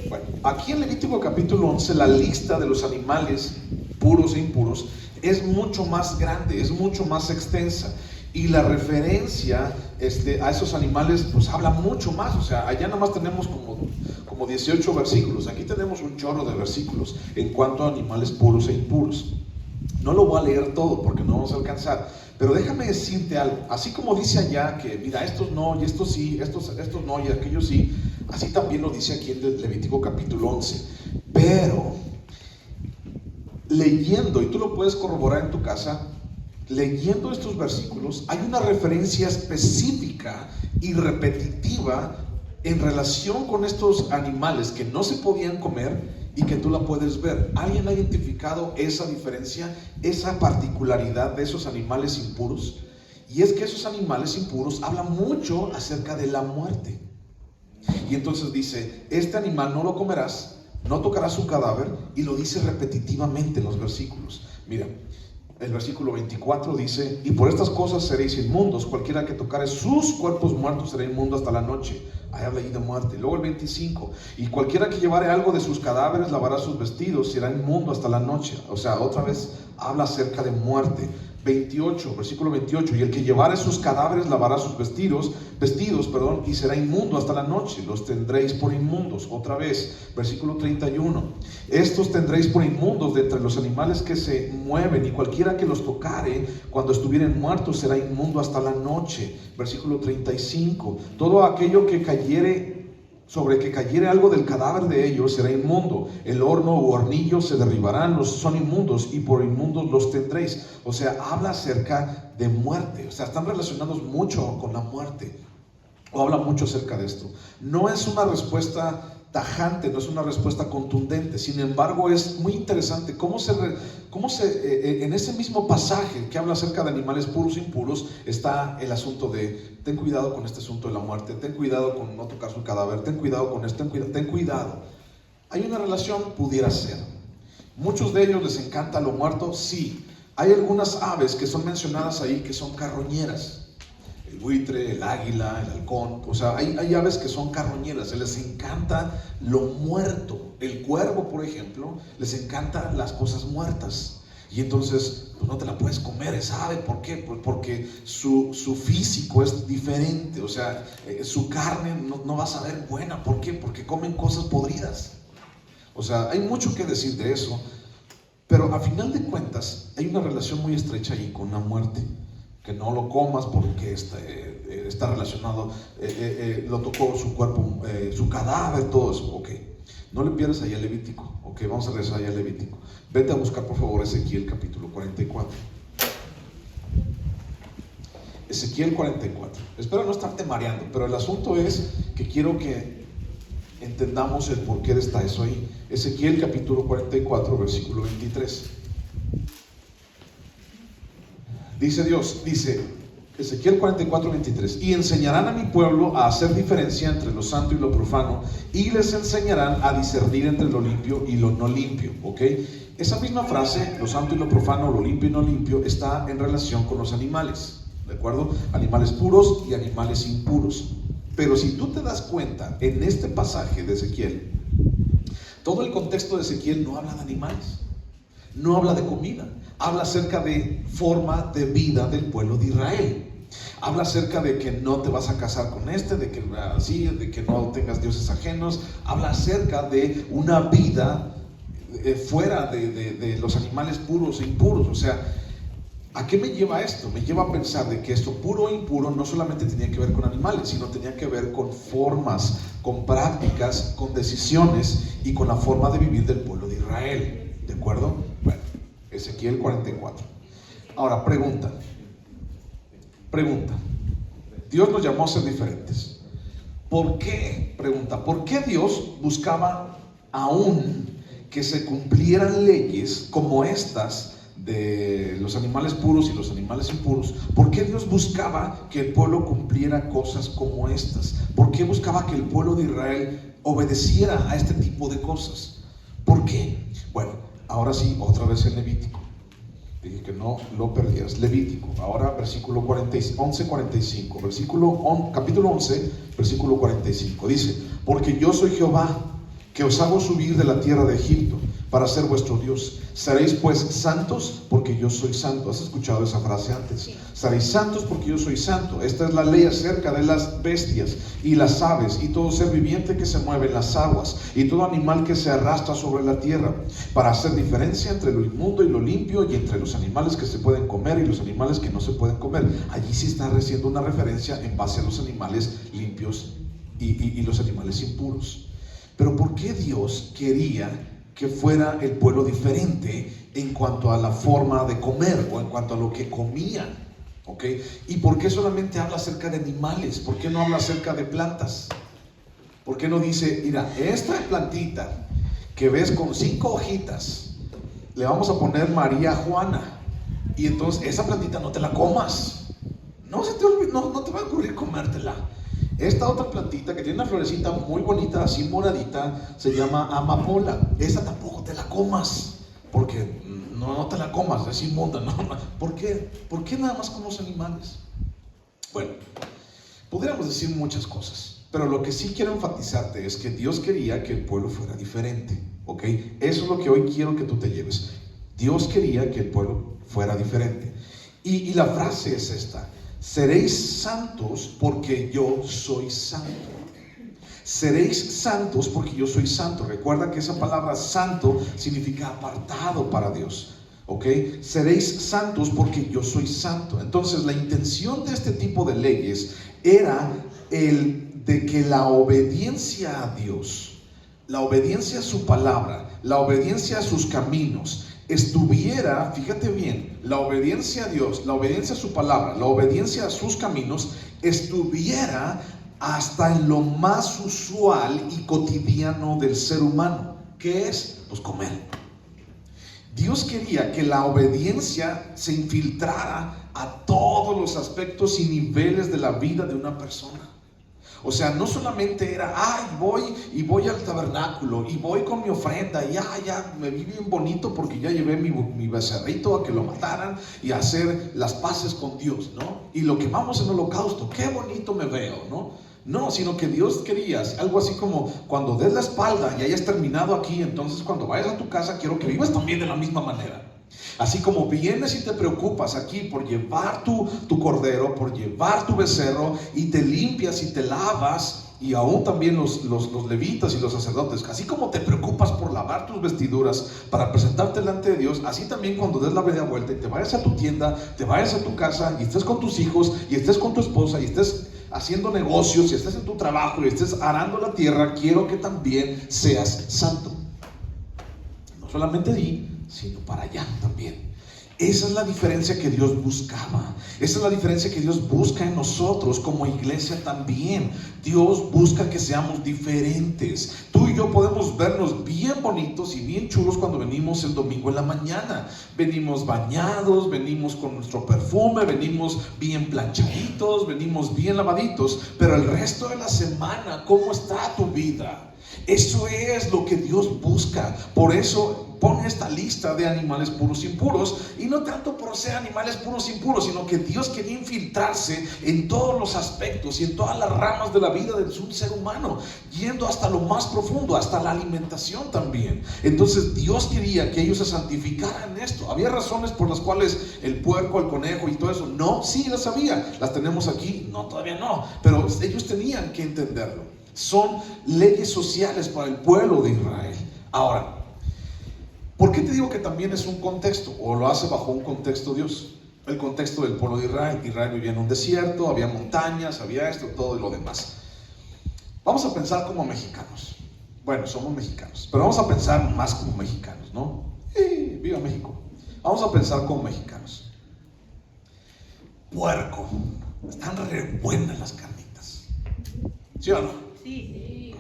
Bueno, aquí en Levítico capítulo 11 la lista de los animales puros e impuros es mucho más grande, es mucho más extensa. Y la referencia a esos animales pues habla mucho más. O sea, allá nada más tenemos como 18 versículos. Aquí tenemos un chorro de versículos en cuanto a animales puros e impuros. No lo voy a leer todo porque no vamos a alcanzar, pero déjame decirte algo. Así como dice allá que mira, estos no y estos sí, estos no y aquellos sí, así también lo dice aquí en Levítico capítulo 11. Pero leyendo, y tú lo puedes corroborar en tu casa, leyendo estos versículos, hay una referencia específica y repetitiva en relación con estos animales que no se podían comer y que tú la puedes ver. ¿Alguien ha identificado esa diferencia, esa particularidad de esos animales impuros? Y es que esos animales impuros hablan mucho acerca de la muerte. Y entonces dice, este animal no lo comerás, no tocarás su cadáver, y lo dice repetitivamente en los versículos. Mira, el versículo 24 dice, y por estas cosas seréis inmundos, cualquiera que tocare sus cuerpos muertos será inmundo hasta la noche. Ahí habla ahí de muerte. Luego el 25, y cualquiera que llevare algo de sus cadáveres lavará sus vestidos, será inmundo hasta la noche. O sea, otra vez habla acerca de muerte. 28, versículo 28, y el que llevare sus cadáveres lavará sus vestidos, y será inmundo hasta la noche, los tendréis por inmundos. Otra vez, versículo 31, estos tendréis por inmundos de entre los animales que se mueven, y cualquiera que los tocare cuando estuvieren muertos será inmundo hasta la noche. Versículo 35, todo aquello que cayere sobre que cayere algo del cadáver de ellos será inmundo. El horno u hornillo se derribarán, son inmundos, y por inmundos los tendréis. O sea, habla acerca de muerte. O sea, están relacionados mucho con la muerte, o habla mucho acerca de esto. No es una respuesta tajante, no es una respuesta contundente. Sin embargo, es muy interesante cómo en ese mismo pasaje que habla acerca de animales puros e impuros está el asunto de ten cuidado con este asunto de la muerte, ten cuidado con no tocar su cadáver, ten cuidado con esto, ten cuidado. Hay una relación, pudiera ser. Muchos de ellos les encanta lo muerto, sí. Hay algunas aves que son mencionadas ahí que son carroñeras. El buitre, el águila, el halcón, o sea, hay aves que son carroñeras, se les encanta lo muerto. El cuervo, por ejemplo, les encanta las cosas muertas. Y entonces, pues no te la puedes comer esa ave. ¿Por qué? Pues porque su físico es diferente, o sea, su carne no va a saber buena. ¿Por qué? Porque comen cosas podridas. O sea, hay mucho que decir de eso, pero a final de cuentas, hay una relación muy estrecha ahí con la muerte. Que no lo comas porque está relacionado, lo tocó su cuerpo, su cadáver, todo eso. Ok, no le pierdas ahí al Levítico. Ok, vamos a regresar allá al Levítico. Vete a buscar por favor Ezequiel capítulo 44. Ezequiel 44. Espero no estarte mareando, pero el asunto es que quiero que entendamos el porqué está eso ahí. Ezequiel capítulo 44, versículo 23. Dice Dios, Ezequiel 44, 23, y enseñarán a mi pueblo a hacer diferencia entre lo santo y lo profano, y les enseñarán a discernir entre lo limpio y lo no limpio. ¿Ok? Esa misma frase, lo santo y lo profano, lo limpio y no limpio, está en relación con los animales, ¿de acuerdo? Animales puros y animales impuros. Pero si tú te das cuenta, en este pasaje de Ezequiel, todo el contexto de Ezequiel no habla de animales, no habla de comida, habla acerca de forma de vida del pueblo de Israel. Habla acerca de que no te vas a casar con de que así, de que no tengas dioses ajenos. Habla acerca de una vida fuera de los animales puros e impuros. O sea, ¿a qué me lleva esto? Me lleva a pensar de que esto puro e impuro no solamente tenía que ver con animales, sino tenía que ver con formas, con prácticas, con decisiones y con la forma de vivir del pueblo de Israel. ¿De acuerdo? Bueno, Ezequiel 44. Ahora, pregunta. Dios nos llamó a ser diferentes. ¿Por qué? Pregunta. ¿Por qué Dios buscaba aún que se cumplieran leyes como estas de los animales puros y los animales impuros? ¿Por qué Dios buscaba que el pueblo cumpliera cosas como estas? ¿Por qué buscaba que el pueblo de Israel obedeciera a este tipo de cosas? ¿Por qué? Bueno, ahora sí, otra vez el Levítico. Dije que no lo perdieras. Levítico, ahora versículo 11:45. Capítulo 11, versículo 45. Dice, porque yo soy Jehová, que os hago subir de la tierra de Egipto, para ser vuestro Dios. Seréis pues santos porque yo soy santo. ¿Has escuchado esa frase antes? Sí. Seréis santos porque yo soy santo. Esta es la ley acerca de las bestias y las aves y todo ser viviente que se mueve en las aguas y todo animal que se arrastra sobre la tierra, para hacer diferencia entre lo inmundo y lo limpio, y entre los animales que se pueden comer y los animales que no se pueden comer. Allí sí está haciendo una referencia en base a los animales limpios y los animales impuros. Pero ¿por qué Dios quería que fuera el pueblo diferente en cuanto a la forma de comer o en cuanto a lo que comían? ¿Okay? ¿Y por qué solamente habla acerca de animales? ¿Por qué no habla acerca de plantas? ¿Por qué no dice, mira, esta plantita que ves con 5 hojitas, le vamos a poner María Juana, y entonces esa plantita no te la comas? No te va a ocurrir comértela. Esta otra plantita que tiene una florecita muy bonita, así moradita, se llama amapola. Esa tampoco te la comas, porque no te la comas, es inmunda. No. ¿Por qué? ¿Por qué nada más con los animales? Bueno, podríamos decir muchas cosas, pero lo que sí quiero enfatizarte es que Dios quería que el pueblo fuera diferente, ¿ok? Eso es lo que hoy quiero que tú te lleves. Dios quería que el pueblo fuera diferente. Y la frase es esta: seréis santos porque yo soy santo. Seréis santos porque yo soy santo. Recuerda que esa palabra santo significa apartado para Dios, ¿ok? Seréis santos porque yo soy santo. Entonces la intención de este tipo de leyes era el de que la obediencia a Dios, la obediencia a su palabra, la obediencia a sus caminos estuviera, fíjate bien, la obediencia a Dios, la obediencia a su palabra, la obediencia a sus caminos estuviera hasta en lo más usual y cotidiano del ser humano. ¿Qué es? Pues comer. Dios quería que la obediencia se infiltrara a todos los aspectos y niveles de la vida de una persona. O sea, no solamente era, voy al tabernáculo y voy con mi ofrenda y ya me vi bien bonito porque ya llevé mi becerrito a que lo mataran y a hacer las paces con Dios, ¿no? Y lo quemamos en holocausto, qué bonito me veo, ¿no? No, sino que Dios quería algo así como cuando des la espalda y hayas terminado aquí, entonces cuando vayas a tu casa quiero que vivas también de la misma manera. Así como vienes y te preocupas aquí por llevar tu cordero, por llevar tu becerro, y te limpias y te lavas, y aún también los levitas y los sacerdotes, así como te preocupas por lavar tus vestiduras para presentarte delante de Dios, así también cuando des la media vuelta y te vayas a tu tienda, te vayas a tu casa y estés con tus hijos y estés con tu esposa y estés haciendo negocios y estés en tu trabajo y estés arando la tierra, quiero que también seas santo. No solamente allí, sino para allá también. Esa es la diferencia que Dios buscaba. Esa es la diferencia que Dios busca en nosotros como iglesia también. Dios busca que seamos diferentes. Tú y yo podemos vernos bien bonitos y bien chulos cuando venimos el domingo en la mañana. Venimos bañados, venimos con nuestro perfume, venimos bien planchaditos, venimos bien lavaditos. Pero el resto de la semana, ¿cómo está tu vida? Eso es lo que Dios busca. Por eso pone esta lista de animales puros e impuros, y no tanto por ser animales puros e impuros, sino que Dios quería infiltrarse en todos los aspectos y en todas las ramas de la vida de un ser humano, yendo hasta lo más profundo, hasta la alimentación también. Entonces Dios quería que ellos se santificaran en esto. Había razones por las cuales el puerco, el conejo y todo eso, no, sí las había, las tenemos aquí, no, todavía no, pero ellos tenían que entenderlo. Son leyes sociales para el pueblo de Israel. Ahora, ¿por qué te digo que también es un contexto, o lo hace bajo un contexto Dios? El contexto del pueblo de Israel. Israel vivía en un desierto, había montañas, había esto, todo y lo demás. Vamos a pensar como mexicanos. Bueno, somos mexicanos, pero vamos a pensar más como mexicanos, ¿no? ¡Viva México! Vamos a pensar como mexicanos. Puerco. Están re buenas las carnitas. ¿Sí o no? Sí.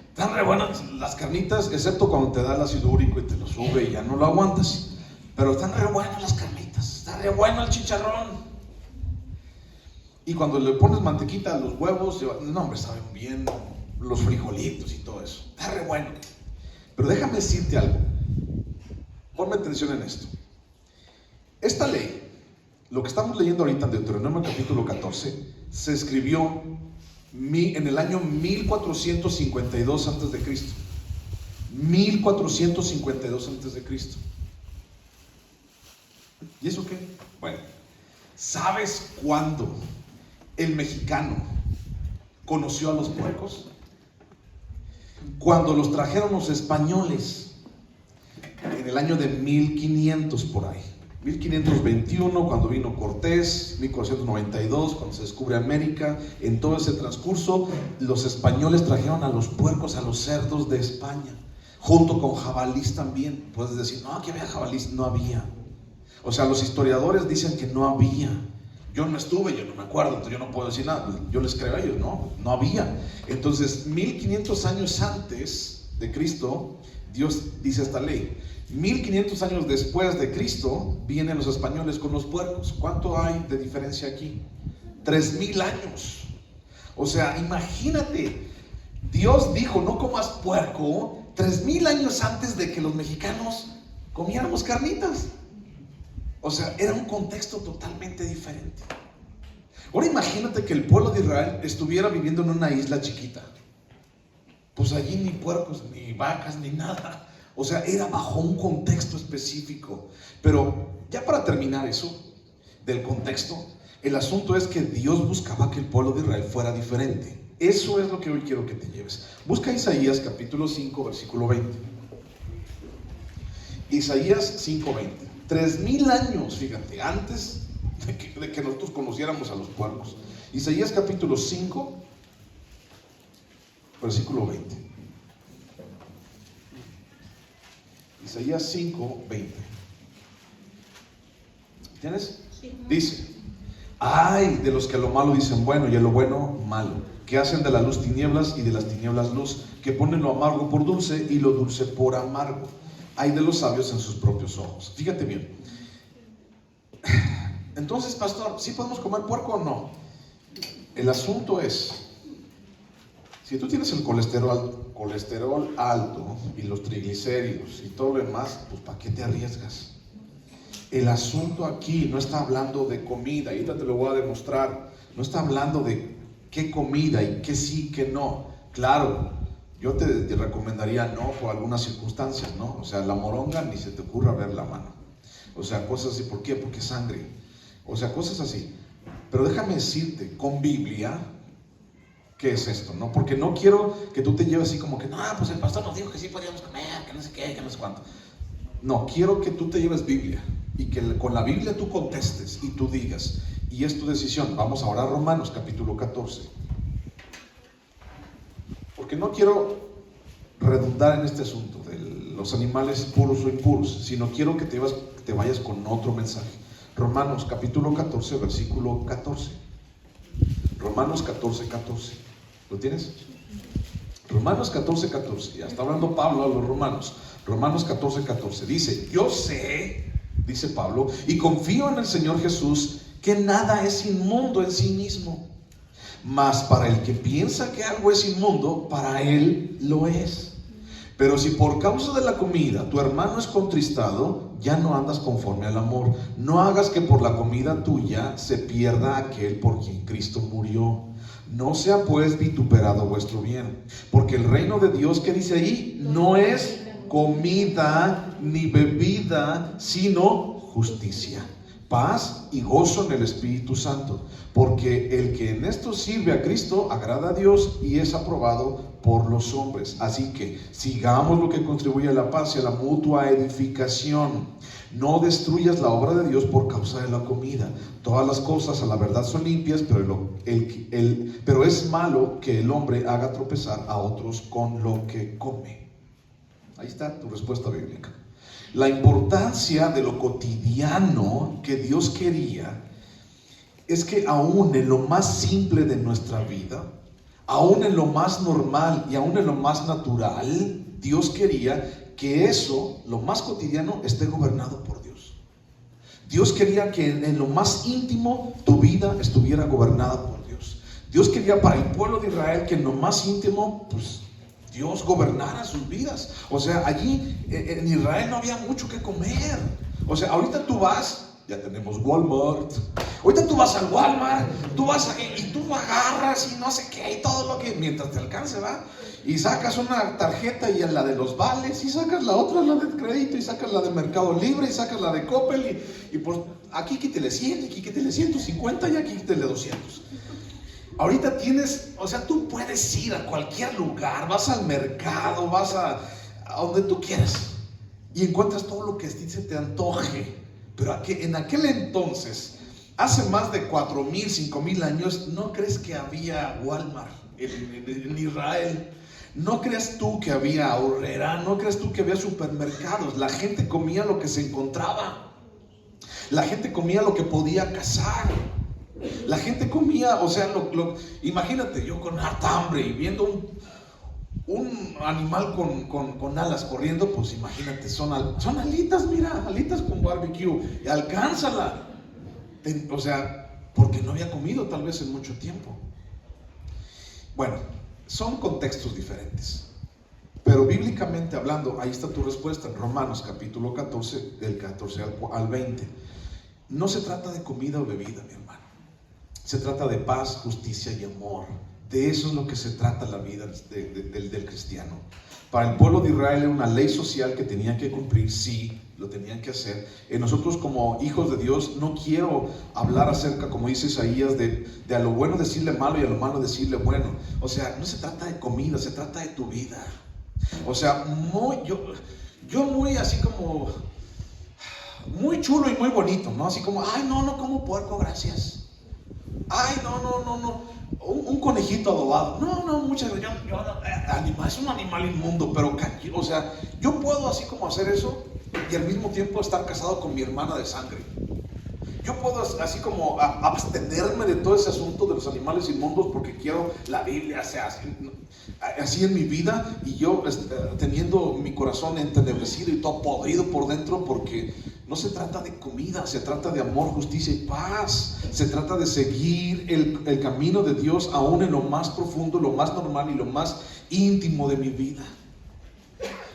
Están re buenas las carnitas, excepto cuando te da el ácido úrico y te lo sube y ya no lo aguantas. Pero están re buenas las carnitas, está re bueno el chicharrón. Y cuando le pones mantequita a los huevos, no hombre, saben bien los frijolitos y todo eso. Está re bueno. Pero déjame decirte algo. Ponme atención en esto. Esta ley, lo que estamos leyendo ahorita en Deuteronomio capítulo 14, se escribió en el año 1452 a.C. 1452 antes de Cristo. ¿Y eso qué? Bueno, ¿sabes cuándo el mexicano conoció a los puercos? Cuando los trajeron los españoles en el año de 1500 por ahí, 1521 cuando vino Cortés, 1492 cuando se descubre América. En todo ese transcurso los españoles trajeron a los puercos, a los cerdos de España, junto con jabalís también. Puedes decir, no, aquí había jabalís. No había. O sea, los historiadores dicen que no había. Yo no estuve, yo no me acuerdo, entonces yo no puedo decir nada. Yo les creo a ellos, no había. Entonces 1500 años antes de Cristo Dios dice esta ley. 1500 años después de Cristo vienen los españoles con los puercos. ¿Cuánto hay de diferencia aquí? 3000 años. O sea, imagínate, Dios dijo no comas puerco 3000 años antes de que los mexicanos comiéramos carnitas. O sea, era un contexto totalmente diferente. Ahora imagínate que el pueblo de Israel estuviera viviendo en una isla chiquita. Pues allí ni puercos, ni vacas, ni nada. O sea, era bajo un contexto específico. Pero ya para terminar eso, del contexto, el asunto es que Dios buscaba que el pueblo de Israel fuera diferente. Eso es lo que hoy quiero que te lleves. Busca Isaías capítulo 5, versículo 20. Isaías 5:20. 3000 años, fíjate, antes de que nosotros conociéramos a los pueblos. Isaías capítulo 5, versículo 20. Isaías 5:20. ¿Tienes? Sí. Dice: ay de los que a lo malo dicen bueno y a lo bueno malo, que hacen de la luz tinieblas y de las tinieblas luz, que ponen lo amargo por dulce y lo dulce por amargo. Ay de los sabios en sus propios ojos. Fíjate bien. Entonces, pastor, ¿sí podemos comer puerco o no? El asunto es, si tú tienes el colesterol alto y los triglicéridos y todo lo demás, pues ¿para qué te arriesgas? El asunto aquí no está hablando de comida, y ahorita te lo voy a demostrar. No está hablando de qué comida y qué sí, qué no. Claro, yo te recomendaría no por algunas circunstancias, ¿no? O sea, la moronga ni se te ocurra ver la mano. O sea, cosas así. ¿Por qué? Porque es sangre. O sea, cosas así. Pero déjame decirte, con Biblia, ¿qué es esto? ¿No? Porque no quiero que tú te lleves así como que, no, pues el pastor nos dijo que sí podíamos comer, que no sé qué, que no sé cuánto. No, quiero que tú te lleves Biblia y que con la Biblia tú contestes y tú digas, y es tu decisión. Vamos ahora a Romanos capítulo 14. Porque no quiero redundar en este asunto de los animales puros o impuros, sino quiero que te vayas con otro mensaje. Romanos capítulo 14, versículo 14. Romanos 14, 14. ¿Lo tienes? Romanos 14, 14. Ya está hablando Pablo a los romanos. Romanos 14, 14. Dice: yo sé, dice Pablo, y confío en el Señor Jesús, que nada es inmundo en sí mismo. Mas para el que piensa que algo es inmundo, para él lo es. Pero si por causa de la comida tu hermano es contristado, ya no andas conforme al amor. No hagas que por la comida tuya se pierda aquel por quien Cristo murió. No sea pues vituperado vuestro bien, porque el reino de Dios, ¿qué dice ahí? No es comida ni bebida, sino justicia, paz y gozo en el Espíritu Santo, porque el que en esto sirve a Cristo agrada a Dios y es aprobado por los hombres. Así que sigamos lo que contribuye a la paz y a la mutua edificación. No destruyas la obra de Dios por causa de la comida. Todas las cosas a la verdad son limpias, pero es malo que el hombre haga tropezar a otros con lo que come. Ahí está tu respuesta bíblica. La importancia de lo cotidiano que Dios quería es que aún en lo más simple de nuestra vida, aún en lo más normal y aún en lo más natural, Dios quería que eso, lo más cotidiano, esté gobernado por Dios. Dios quería que en lo más íntimo tu vida estuviera gobernada por Dios. Dios quería para el pueblo de Israel que en lo más íntimo, pues, Dios gobernara sus vidas. O sea, allí en Israel no había mucho que comer. O sea, ahorita tú vas, ya tenemos Walmart, Ahorita tú vas al Walmart, y tú agarras y no sé qué, y todo lo que, mientras te alcance, ¿va? Y sacas una tarjeta y la de los vales, y sacas la otra, la de crédito, y sacas la de Mercado Libre, y sacas la de Coppel, y pues aquí quítele 100, aquí quítele 150 y aquí quítele 200. Ahorita tienes, o sea, tú puedes ir a cualquier lugar, vas al mercado, vas a donde tú quieras y encuentras todo lo que se te antoje. Pero en aquel entonces, hace más de 4,000, 5,000 años, ¿no crees que había Walmart en Israel? ¿No crees tú que había Aurrera? ¿No crees tú que había supermercados? La gente comía lo que se encontraba. La gente comía lo que podía cazar. La gente comía, o sea, imagínate yo con harta hambre y viendo un animal con alas corriendo, pues imagínate, son alitas, mira, alitas con barbecue, y alcánzala. O sea, porque no había comido tal vez en mucho tiempo. Bueno, son contextos diferentes. Pero bíblicamente hablando, ahí está tu respuesta en Romanos capítulo 14, del 14 al 20. No se trata de comida o bebida, mi hermano. Se trata de paz, justicia y amor. De eso es lo que se trata la vida del cristiano. Para el pueblo de Israel era una ley social que tenían que cumplir, sí, lo tenían que hacer. Nosotros como hijos de Dios, no quiero hablar acerca, como dice Isaías, de a lo bueno decirle malo y a lo malo decirle bueno. O sea, no se trata de comida, se trata de tu vida. O sea, yo muy así como, muy chulo y muy bonito, ¿no? Así como, ay, no como puerco, gracias. Ay, no, un conejito adobado. No, muchas veces, es un animal inmundo, pero, o sea, yo puedo así como hacer eso y al mismo tiempo estar casado con mi hermana de sangre. Yo puedo así como abstenerme de todo ese asunto de los animales inmundos porque quiero la Biblia, sea así en mi vida, y yo teniendo mi corazón entenebrecido y todo podrido por dentro, porque no se trata de comida, se trata de amor, justicia y paz. Se trata de seguir el camino de Dios aún en lo más profundo, lo más normal y lo más íntimo de mi vida.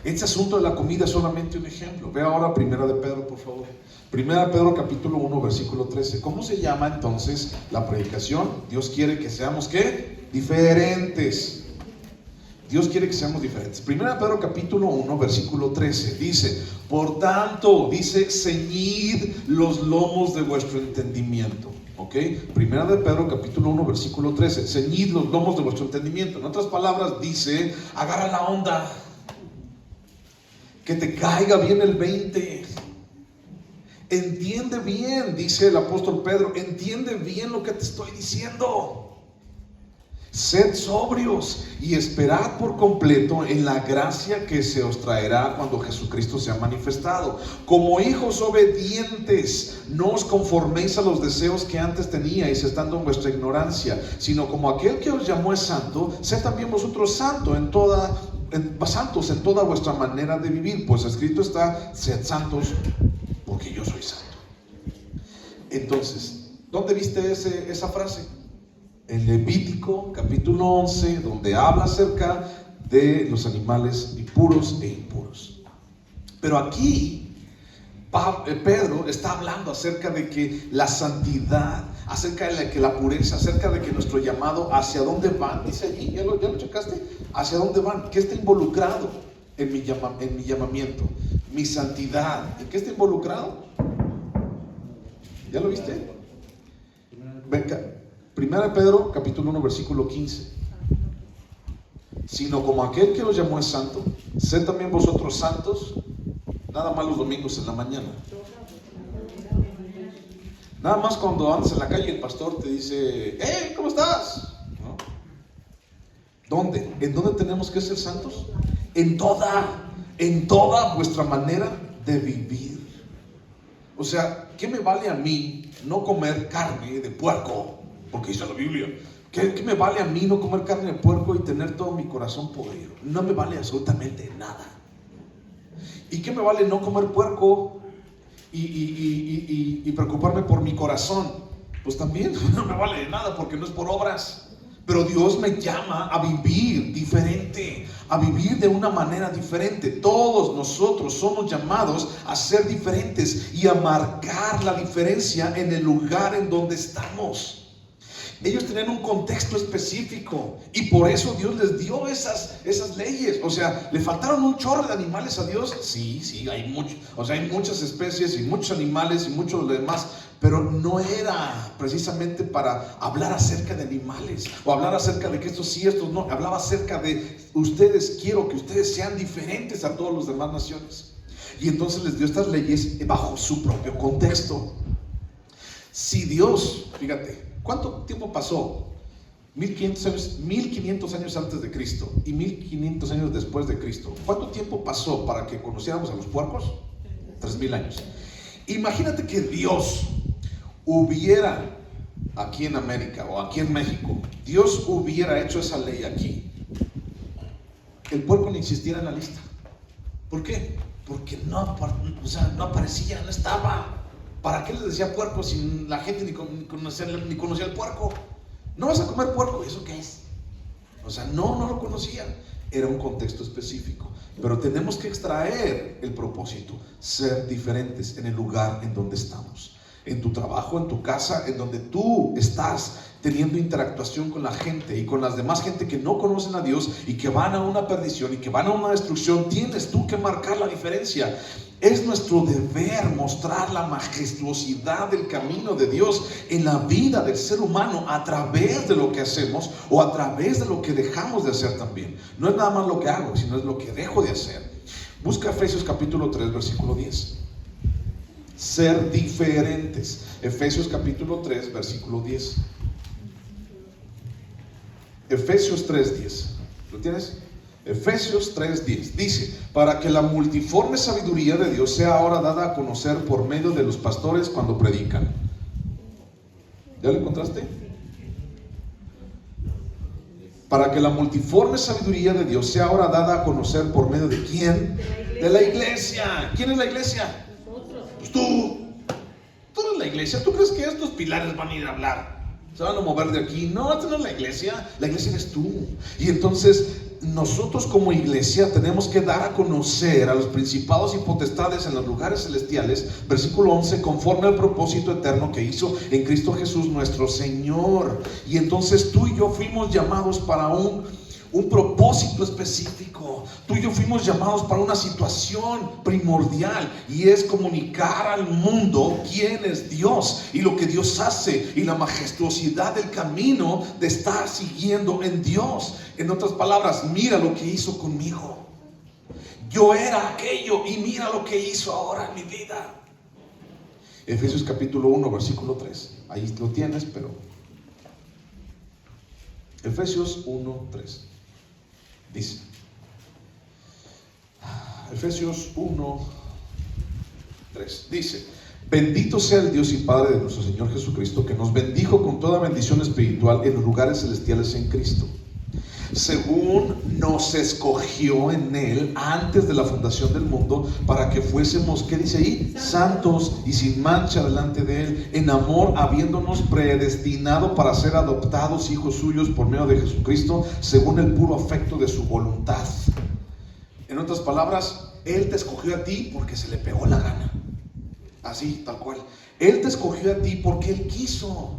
Este asunto de la comida es solamente un ejemplo. Ve ahora Primera de Pedro, por favor. Primera de Pedro capítulo 1, versículo 13. ¿Cómo se llama entonces la predicación? Dios quiere que seamos, ¿qué? Diferentes. Dios quiere que seamos diferentes. Primera de Pedro capítulo 1, versículo 13. Dice, por tanto, dice, ceñid los lomos de vuestro entendimiento. ¿Ok? Primera de Pedro capítulo 1, versículo 13. Ceñid los lomos de vuestro entendimiento. En otras palabras, dice, agarra la onda. Que te caiga bien el 20. Entiende bien, dice el apóstol Pedro, entiende bien lo que te estoy diciendo. Sed sobrios y esperad por completo en la gracia que se os traerá cuando Jesucristo sea manifestado. Como hijos obedientes, no os conforméis a los deseos que antes teníais estando en vuestra ignorancia, sino como aquel que os llamó es santo, sed también vosotros santos en toda vuestra manera de vivir, pues escrito está, sed santos porque yo soy santo. Entonces, ¿dónde viste esa frase? En Levítico capítulo 11, donde habla acerca de los animales puros e impuros. Pero aquí Pedro está hablando acerca de que la santidad, acerca de que la pureza, acerca de que nuestro llamado, ¿hacia dónde van? Dice allí, ¿ya lo checaste? ¿Hacia dónde van? ¿Qué está involucrado en mi llamamiento? Mi santidad. ¿En qué está involucrado? ¿Ya lo viste? Venga. Primera de Pedro, capítulo 1, versículo 15. Sino como aquel que los llamó es santo, sed también vosotros santos, nada más los domingos en la mañana. Nada más cuando andas en la calle el pastor te dice, ¡hey! ¿Cómo estás? ¿No? ¿Dónde? ¿En dónde tenemos que ser santos? En toda vuestra manera de vivir. O sea, ¿qué me vale a mí no comer carne de puerco? Porque dice la Biblia, ¿qué me vale a mí no comer carne de puerco y tener todo mi corazón podrido? No me vale absolutamente nada. ¿Y qué me vale no comer puerco y preocuparme por mi corazón? Pues también no me vale nada porque no es por obras. Pero Dios me llama a vivir diferente, a vivir de una manera diferente. Todos nosotros somos llamados a ser diferentes y a marcar la diferencia en el lugar en donde estamos. Ellos tenían un contexto específico y por eso Dios les dio esas leyes. O sea, ¿le faltaron un chorro de animales a Dios? Sí, hay mucho. O sea, hay muchas especies y muchos animales y muchos de los demás, pero no era precisamente para hablar acerca de animales o hablar acerca de que estos sí, estos no. Hablaba acerca de quiero que ustedes sean diferentes a todas las demás naciones. Y entonces les dio estas leyes bajo su propio contexto. Si Dios, fíjate, ¿cuánto tiempo pasó? 1500 años antes de Cristo y 1500 años después de Cristo. ¿Cuánto tiempo pasó para que conociéramos a los puercos? 3000 años. Imagínate que Dios hubiera, aquí en América o aquí en México, Dios hubiera hecho esa ley aquí. El puerco no existiera en la lista. ¿Por qué? Porque no aparecía, no estaba. ¿Para qué les decía puerco si la gente ni conocía el puerco? No vas a comer puerco, ¿eso qué es? O sea, no lo conocían. Era un contexto específico. Pero tenemos que extraer el propósito, ser diferentes en el lugar en donde estamos. En tu trabajo, en tu casa, en donde tú estás teniendo interactuación con la gente y con las demás gente que no conocen a Dios y que van a una perdición y que van a una destrucción, tienes tú que marcar la diferencia. Es nuestro deber mostrar la majestuosidad del camino de Dios en la vida del ser humano a través de lo que hacemos o a través de lo que dejamos de hacer también. No es nada más lo que hago, sino es lo que dejo de hacer. Busca Efesios capítulo 3, versículo 10. Ser diferentes. Efesios capítulo 3, versículo 10. Efesios 3:10. ¿Lo tienes? Efesios 3:10 dice: para que la multiforme sabiduría de Dios sea ahora dada a conocer por medio de los pastores cuando predican. ¿Ya lo encontraste? Para que la multiforme sabiduría de Dios sea ahora dada a conocer por medio de ¿quién? De la iglesia. ¿Quién es la iglesia? Nosotros. Pues tú eres la iglesia. ¿Tú crees que estos pilares van a ir a hablar? ¿Se van a mover de aquí? No, esta no es la iglesia eres tú. Y entonces nosotros como iglesia tenemos que dar a conocer a los principados y potestades en los lugares celestiales, versículo 11, conforme al propósito eterno que hizo en Cristo Jesús nuestro Señor. Y entonces tú y yo fuimos llamados para un propósito específico. Tú y yo fuimos llamados para una situación primordial, y es comunicar al mundo quién es Dios y lo que Dios hace y la majestuosidad del camino de estar siguiendo en Dios. En otras palabras, mira lo que hizo conmigo. Yo era aquello y mira lo que hizo ahora en mi vida. Efesios capítulo 1, versículo 3. Ahí lo tienes, pero Efesios 1, 3. Dice, Efesios 1, 3, dice: bendito sea el Dios y Padre de nuestro Señor Jesucristo, que nos bendijo con toda bendición espiritual en los lugares celestiales en Cristo, según nos escogió en Él antes de la fundación del mundo, para que fuésemos, ¿qué dice ahí? Santos y sin mancha delante de Él, en amor, habiéndonos predestinado para ser adoptados hijos suyos por medio de Jesucristo, según el puro afecto de su voluntad. En otras palabras, Él te escogió a ti porque se le pegó la gana. Así, tal cual. Él te escogió a ti porque Él quiso.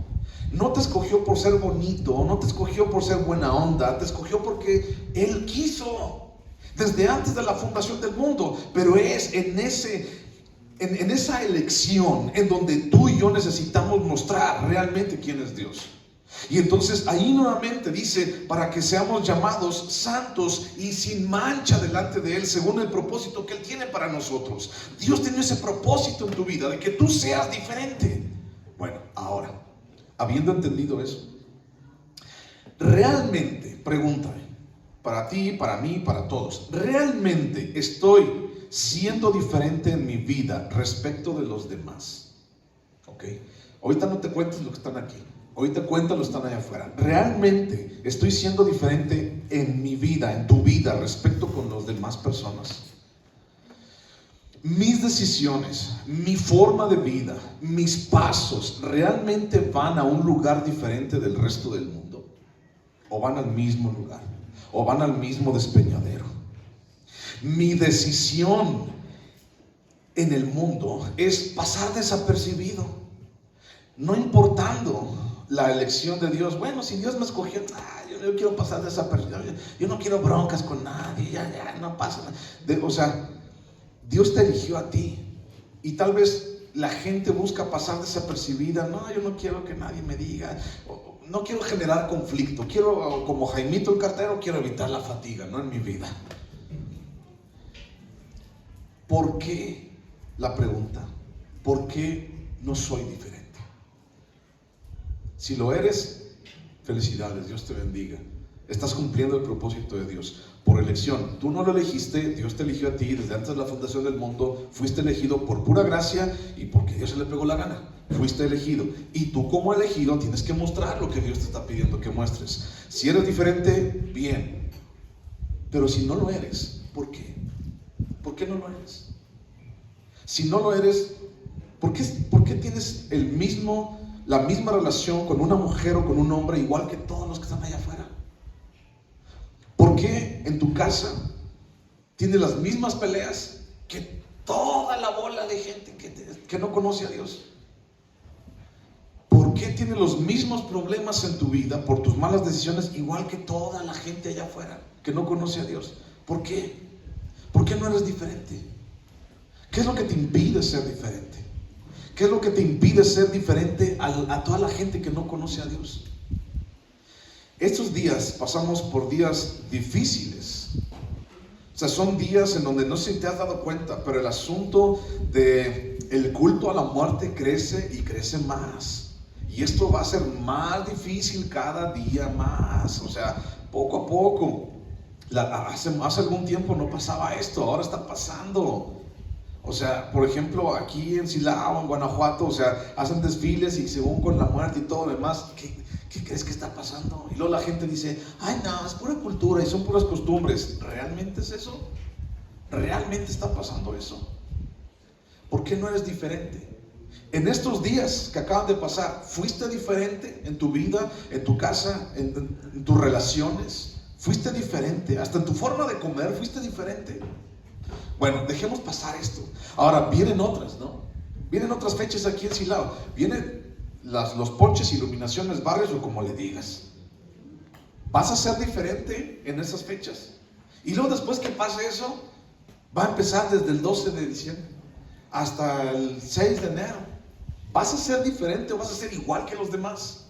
No te escogió por ser bonito, no te escogió por ser buena onda, te escogió porque Él quiso, desde antes de la fundación del mundo. Pero es en esa elección en donde tú y yo necesitamos mostrar realmente quién es Dios. Y entonces ahí nuevamente dice: para que seamos llamados santos y sin mancha delante de Él, según el propósito que Él tiene para nosotros. Dios tiene ese propósito en tu vida, de que tú seas diferente. Bueno, ahora, habiendo entendido eso, realmente, pregúntame, para ti, para mí, para todos, ¿realmente estoy siendo diferente en mi vida respecto de los demás? ¿Ok? Ahorita no te cuentes lo que están aquí, ahorita cuéntalo los que están allá afuera. ¿Realmente estoy siendo diferente en mi vida, en tu vida, respecto con las demás personas? Mis decisiones, mi forma de vida, mis pasos, ¿realmente van a un lugar diferente del resto del mundo? ¿O van al mismo lugar? o van al mismo despeñadero. Mi decisión en el mundo es pasar desapercibido, no importando la elección de Dios. Bueno, si Dios me escogió, yo quiero pasar desapercibido, yo no quiero broncas con nadie, ya no pasa nada. O sea, Dios te eligió a ti, y tal vez la gente busca pasar desapercibida. No, yo no quiero que nadie me diga, no quiero generar conflicto, quiero, como Jaimito el cartero, quiero evitar la fatiga, ¿no?, en mi vida. ¿Por qué? La pregunta, ¿por qué no soy diferente? Si lo eres, felicidades, Dios te bendiga. Estás cumpliendo el propósito de Dios por elección. Tú no lo elegiste, Dios te eligió a ti desde antes de la fundación del mundo. Fuiste elegido por pura gracia y porque Dios se le pegó la gana. Fuiste elegido, y tú como elegido tienes que mostrar lo que Dios te está pidiendo que muestres. Si eres diferente, bien, pero si no lo eres, ¿por qué? ¿Por qué no lo eres? Si no lo eres, ¿por qué tienes la misma relación con una mujer o con un hombre igual que todos los que están allá afuera? ¿Por qué en tu casa tienes las mismas peleas que toda la bola de gente que no conoce a Dios? ¿Por qué tienes los mismos problemas en tu vida por tus malas decisiones igual que toda la gente allá afuera que no conoce a Dios? ¿Por qué? ¿Por qué no eres diferente? ¿Qué es lo que te impide ser diferente? ¿Qué es lo que te impide ser diferente a toda la gente que no conoce a Dios? Estos días pasamos por días difíciles. O sea, son días en donde no sé si te has dado cuenta, pero el asunto del culto a la muerte crece y crece más. Y esto va a ser más difícil cada día más. O sea, poco a poco. Hace algún tiempo no pasaba esto, ahora está pasando. O sea, por ejemplo, aquí en Silao, en Guanajuato, o sea, hacen desfiles y según con la muerte y todo lo demás. ¿Qué crees que está pasando? Y luego la gente dice, ay no, es pura cultura y son puras costumbres. ¿Realmente es eso? ¿Realmente está pasando eso? ¿Por qué no eres diferente? En estos días que acaban de pasar, ¿fuiste diferente en tu vida, en tu casa, en tus relaciones? ¿Fuiste diferente? Hasta en tu forma de comer, ¿fuiste diferente? Bueno, dejemos pasar esto. Ahora vienen otras, ¿no? Vienen otras fechas aquí en Silao. Vienen los ponches, iluminaciones, barrios o como le digas. Vas a ser diferente en esas fechas. Y luego después que pase eso, va a empezar desde el 12 de diciembre hasta el 6 de enero. ¿Vas a ser diferente o vas a ser igual que los demás?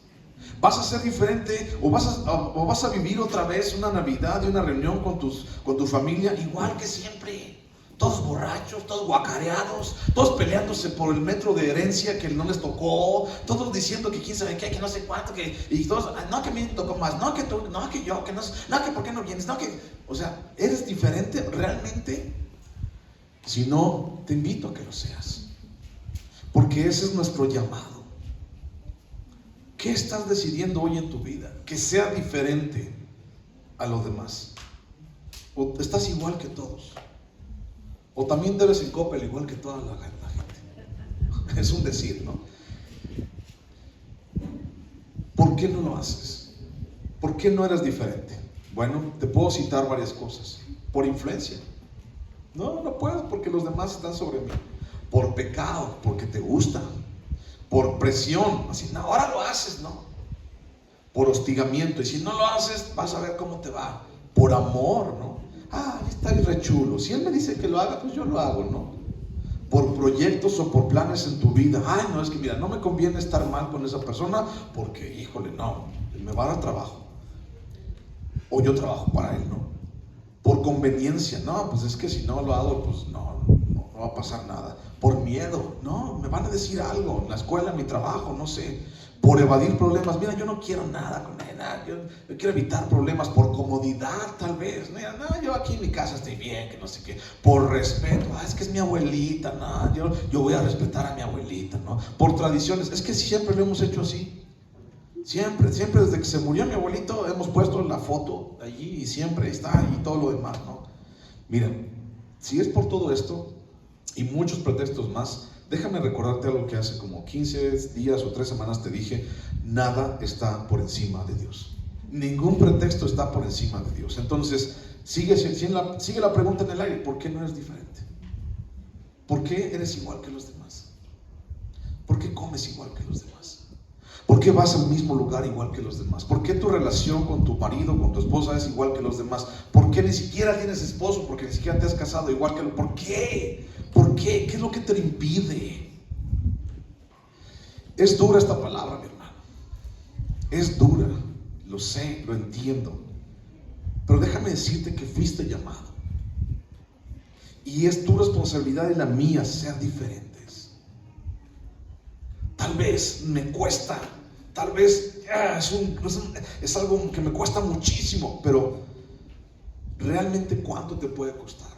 ¿Vas a ser diferente o vas a vivir otra vez una Navidad y una reunión con tu familia igual que siempre? Todos borrachos, todos guacareados, todos peleándose por el metro de herencia que no les tocó, todos diciendo que quién sabe qué, que no sé cuánto, y todos, no, que a mí me tocó más, no, que tú, no, que yo, que no, que por qué no vienes, no, que, o sea, ¿eres diferente realmente? Si no, te invito a que lo seas, porque ese es nuestro llamado. ¿Qué estás decidiendo hoy en tu vida? Que sea diferente a los demás, o estás igual que todos. O también debes en Coppel igual que toda la gente. Es un decir, ¿no? ¿Por qué no lo haces? ¿Por qué no eres diferente? Bueno, te puedo citar varias cosas. Por influencia. No puedo porque los demás están sobre mí. Por pecado, porque te gusta. Por presión, así, no, ahora lo haces, ¿no? Por hostigamiento, y si no lo haces, vas a ver cómo te va. Por amor, ¿no? Está re chulo. Si él me dice que lo haga, pues yo lo hago, ¿no? Por proyectos o por planes en tu vida. No, es que mira, no me conviene estar mal con esa persona porque, híjole, no, me va a dar trabajo. O yo trabajo para él, ¿no? Por conveniencia, no, pues es que si no lo hago, pues no va a pasar nada. Por miedo, no, me van a decir algo en la escuela, en mi trabajo, no sé. Por evadir problemas, mira, yo no quiero nada con él, yo quiero evitar problemas. Por comodidad, tal vez, mira, no, yo aquí en mi casa estoy bien, que no sé qué. Por respeto, es que es mi abuelita, no, yo voy a respetar a mi abuelita, ¿no? Por tradiciones, es que siempre lo hemos hecho así. Siempre desde que se murió mi abuelito hemos puesto la foto allí y siempre está ahí todo lo demás, ¿no? Mira, si es por todo esto y muchos pretextos más, déjame recordarte algo que hace como 15 días o 3 semanas te dije: nada está por encima de Dios. Ningún pretexto está por encima de Dios. Entonces, sigue la pregunta en el aire: ¿por qué no eres diferente? ¿Por qué eres igual que los demás? ¿Por qué comes igual que los demás? ¿Por qué vas al mismo lugar igual que los demás? ¿Por qué tu relación con tu marido, con tu esposa es igual que los demás? ¿Por qué ni siquiera tienes esposo? Porque ni siquiera te has casado igual que los demás. ¿Por qué? ¿Por qué? ¿Qué es lo que te lo impide? Es dura esta palabra, mi hermano. Es dura, lo sé, lo entiendo. Pero déjame decirte que fuiste llamado. Y es tu responsabilidad y la mía ser diferentes. Tal vez me cuesta, tal vez es algo que me cuesta muchísimo, pero realmente ¿cuánto te puede costar?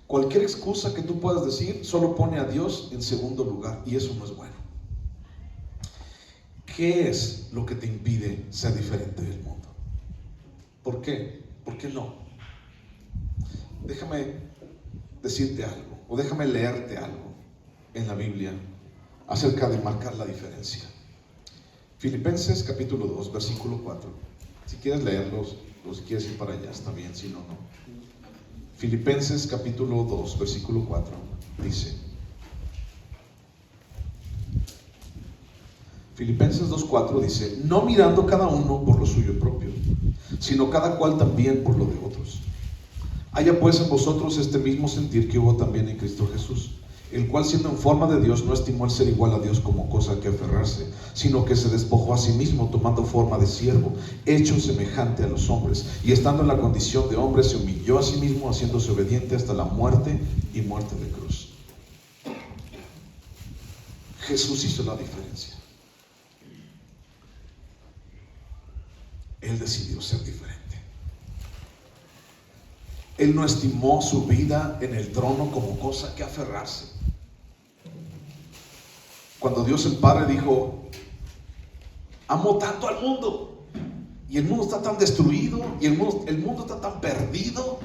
Cualquier excusa que tú puedas decir solo pone a Dios en segundo lugar, y eso no es bueno. ¿Qué es lo que te impide ser diferente del mundo? ¿Por qué? ¿Por qué no? Déjame decirte algo, o déjame leerte algo en la Biblia acerca de marcar la diferencia. Filipenses capítulo 2, versículo 4. Si quieres leerlos, o si quieres ir para allá, está bien, si no, no. Filipenses capítulo 2, versículo 4, dice: Filipenses 2:4 dice: no mirando cada uno por lo suyo propio, sino cada cual también por lo de otros. Haya pues en vosotros este mismo sentir que hubo también en Cristo Jesús, el cual siendo en forma de Dios no estimó el ser igual a Dios como cosa a que aferrarse, sino que se despojó a sí mismo, tomando forma de siervo, hecho semejante a los hombres, y estando en la condición de hombre se humilló a sí mismo, haciéndose obediente hasta la muerte y muerte de cruz. Jesús hizo la diferencia. Él decidió ser diferente. Él no estimó su vida en el trono como cosa que aferrarse. Cuando Dios el Padre dijo: amo tanto al mundo, y el mundo está tan destruido, y el mundo está tan perdido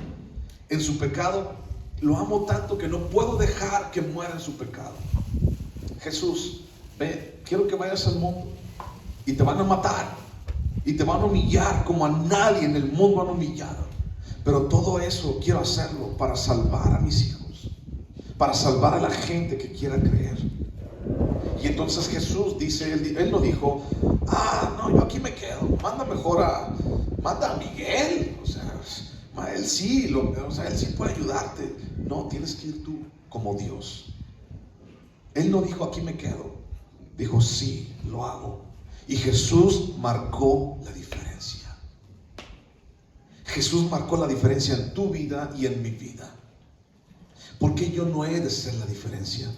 en su pecado, lo amo tanto que no puedo dejar que muera en su pecado. Jesús, ven, quiero que vayas al mundo, y te van a matar, y te van a humillar como a nadie en el mundo han humillado. Pero todo eso quiero hacerlo para salvar a mis hijos, para salvar a la gente que quiera creer. Y entonces Jesús dice, él no dijo: no, yo aquí me quedo, manda a Miguel, o sea, él sí puede ayudarte. No, tienes que ir tú como Dios. Él no dijo: aquí me quedo. Dijo: sí, lo hago. Y Jesús marcó la diferencia. Jesús marcó la diferencia en tu vida y en mi vida. ¿Por qué yo no he de ser la diferencia?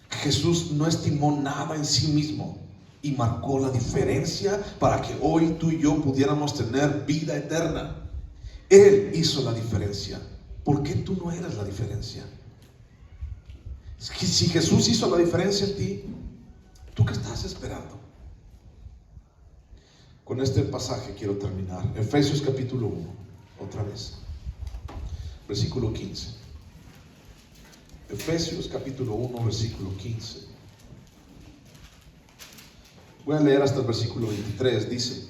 Jesús no estimó nada en sí mismo y marcó la diferencia para que hoy tú y yo pudiéramos tener vida eterna. Él hizo la diferencia. ¿Por qué tú no eres la diferencia? Si Jesús hizo la diferencia en ti, ¿tú qué estás esperando? Con este pasaje quiero terminar. Efesios capítulo 1, otra vez, versículo 15. Efesios capítulo 1, versículo 15. Voy a leer hasta el versículo 23. Dice: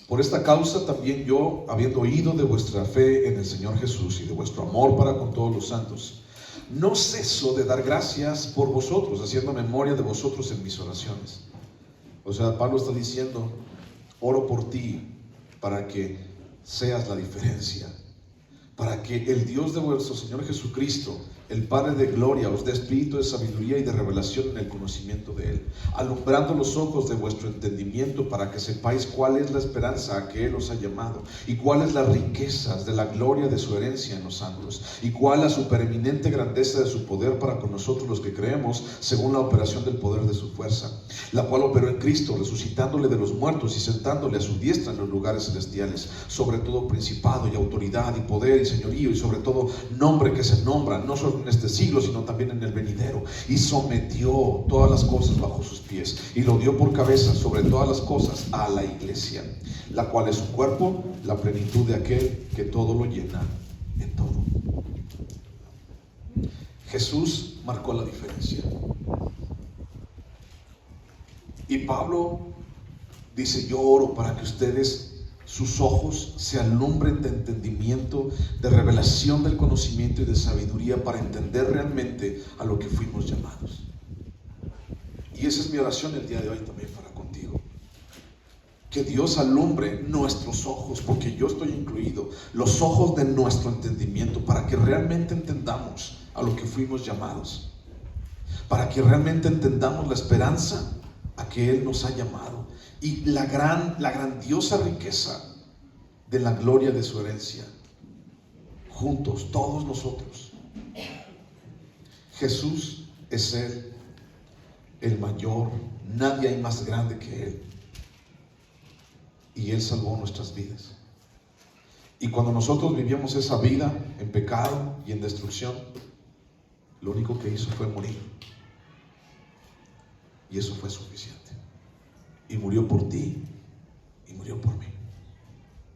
por esta causa también yo, habiendo oído de vuestra fe en el Señor Jesús y de vuestro amor para con todos los santos, no ceso de dar gracias por vosotros, haciendo memoria de vosotros en mis oraciones. O sea, Pablo está diciendo: oro por ti para que seas la diferencia, para que el Dios de vuestro Señor Jesucristo, el Padre de gloria, os dé espíritu de sabiduría y de revelación en el conocimiento de Él, alumbrando los ojos de vuestro entendimiento, para que sepáis cuál es la esperanza a que Él os ha llamado, y cuáles las riquezas de la gloria de su herencia en los santos, y cuál la supereminente grandeza de su poder para con nosotros los que creemos, según la operación del poder de su fuerza, la cual operó en Cristo, resucitándole de los muertos y sentándole a su diestra en los lugares celestiales, sobre todo principado y autoridad y poder y señorío, y sobre todo nombre que se nombra, no solo en este siglo, sino también en el venidero, y sometió todas las cosas bajo sus pies, y lo dio por cabeza sobre todas las cosas a la iglesia, la cual es su cuerpo, la plenitud de aquel que todo lo llena en todo. Jesús marcó la diferencia. Y Pablo Dice, yo oro para que ustedes, sus ojos se alumbren de entendimiento, de revelación del conocimiento y de sabiduría para entender realmente a lo que fuimos llamados. Y esa es mi oración el día de hoy también para contigo. Que Dios alumbre nuestros ojos, porque yo estoy incluido, los ojos de nuestro entendimiento, para que realmente entendamos a lo que fuimos llamados, para que realmente entendamos la esperanza a que Él nos ha llamado y la grandiosa riqueza de la gloria de su herencia, juntos, todos nosotros. Jesús es Él, el mayor, nadie hay más grande que Él. Y Él salvó nuestras vidas. Y cuando nosotros vivíamos esa vida en pecado y en destrucción, lo único que hizo fue morir. Y eso fue suficiente. Y murió por ti y murió por mí.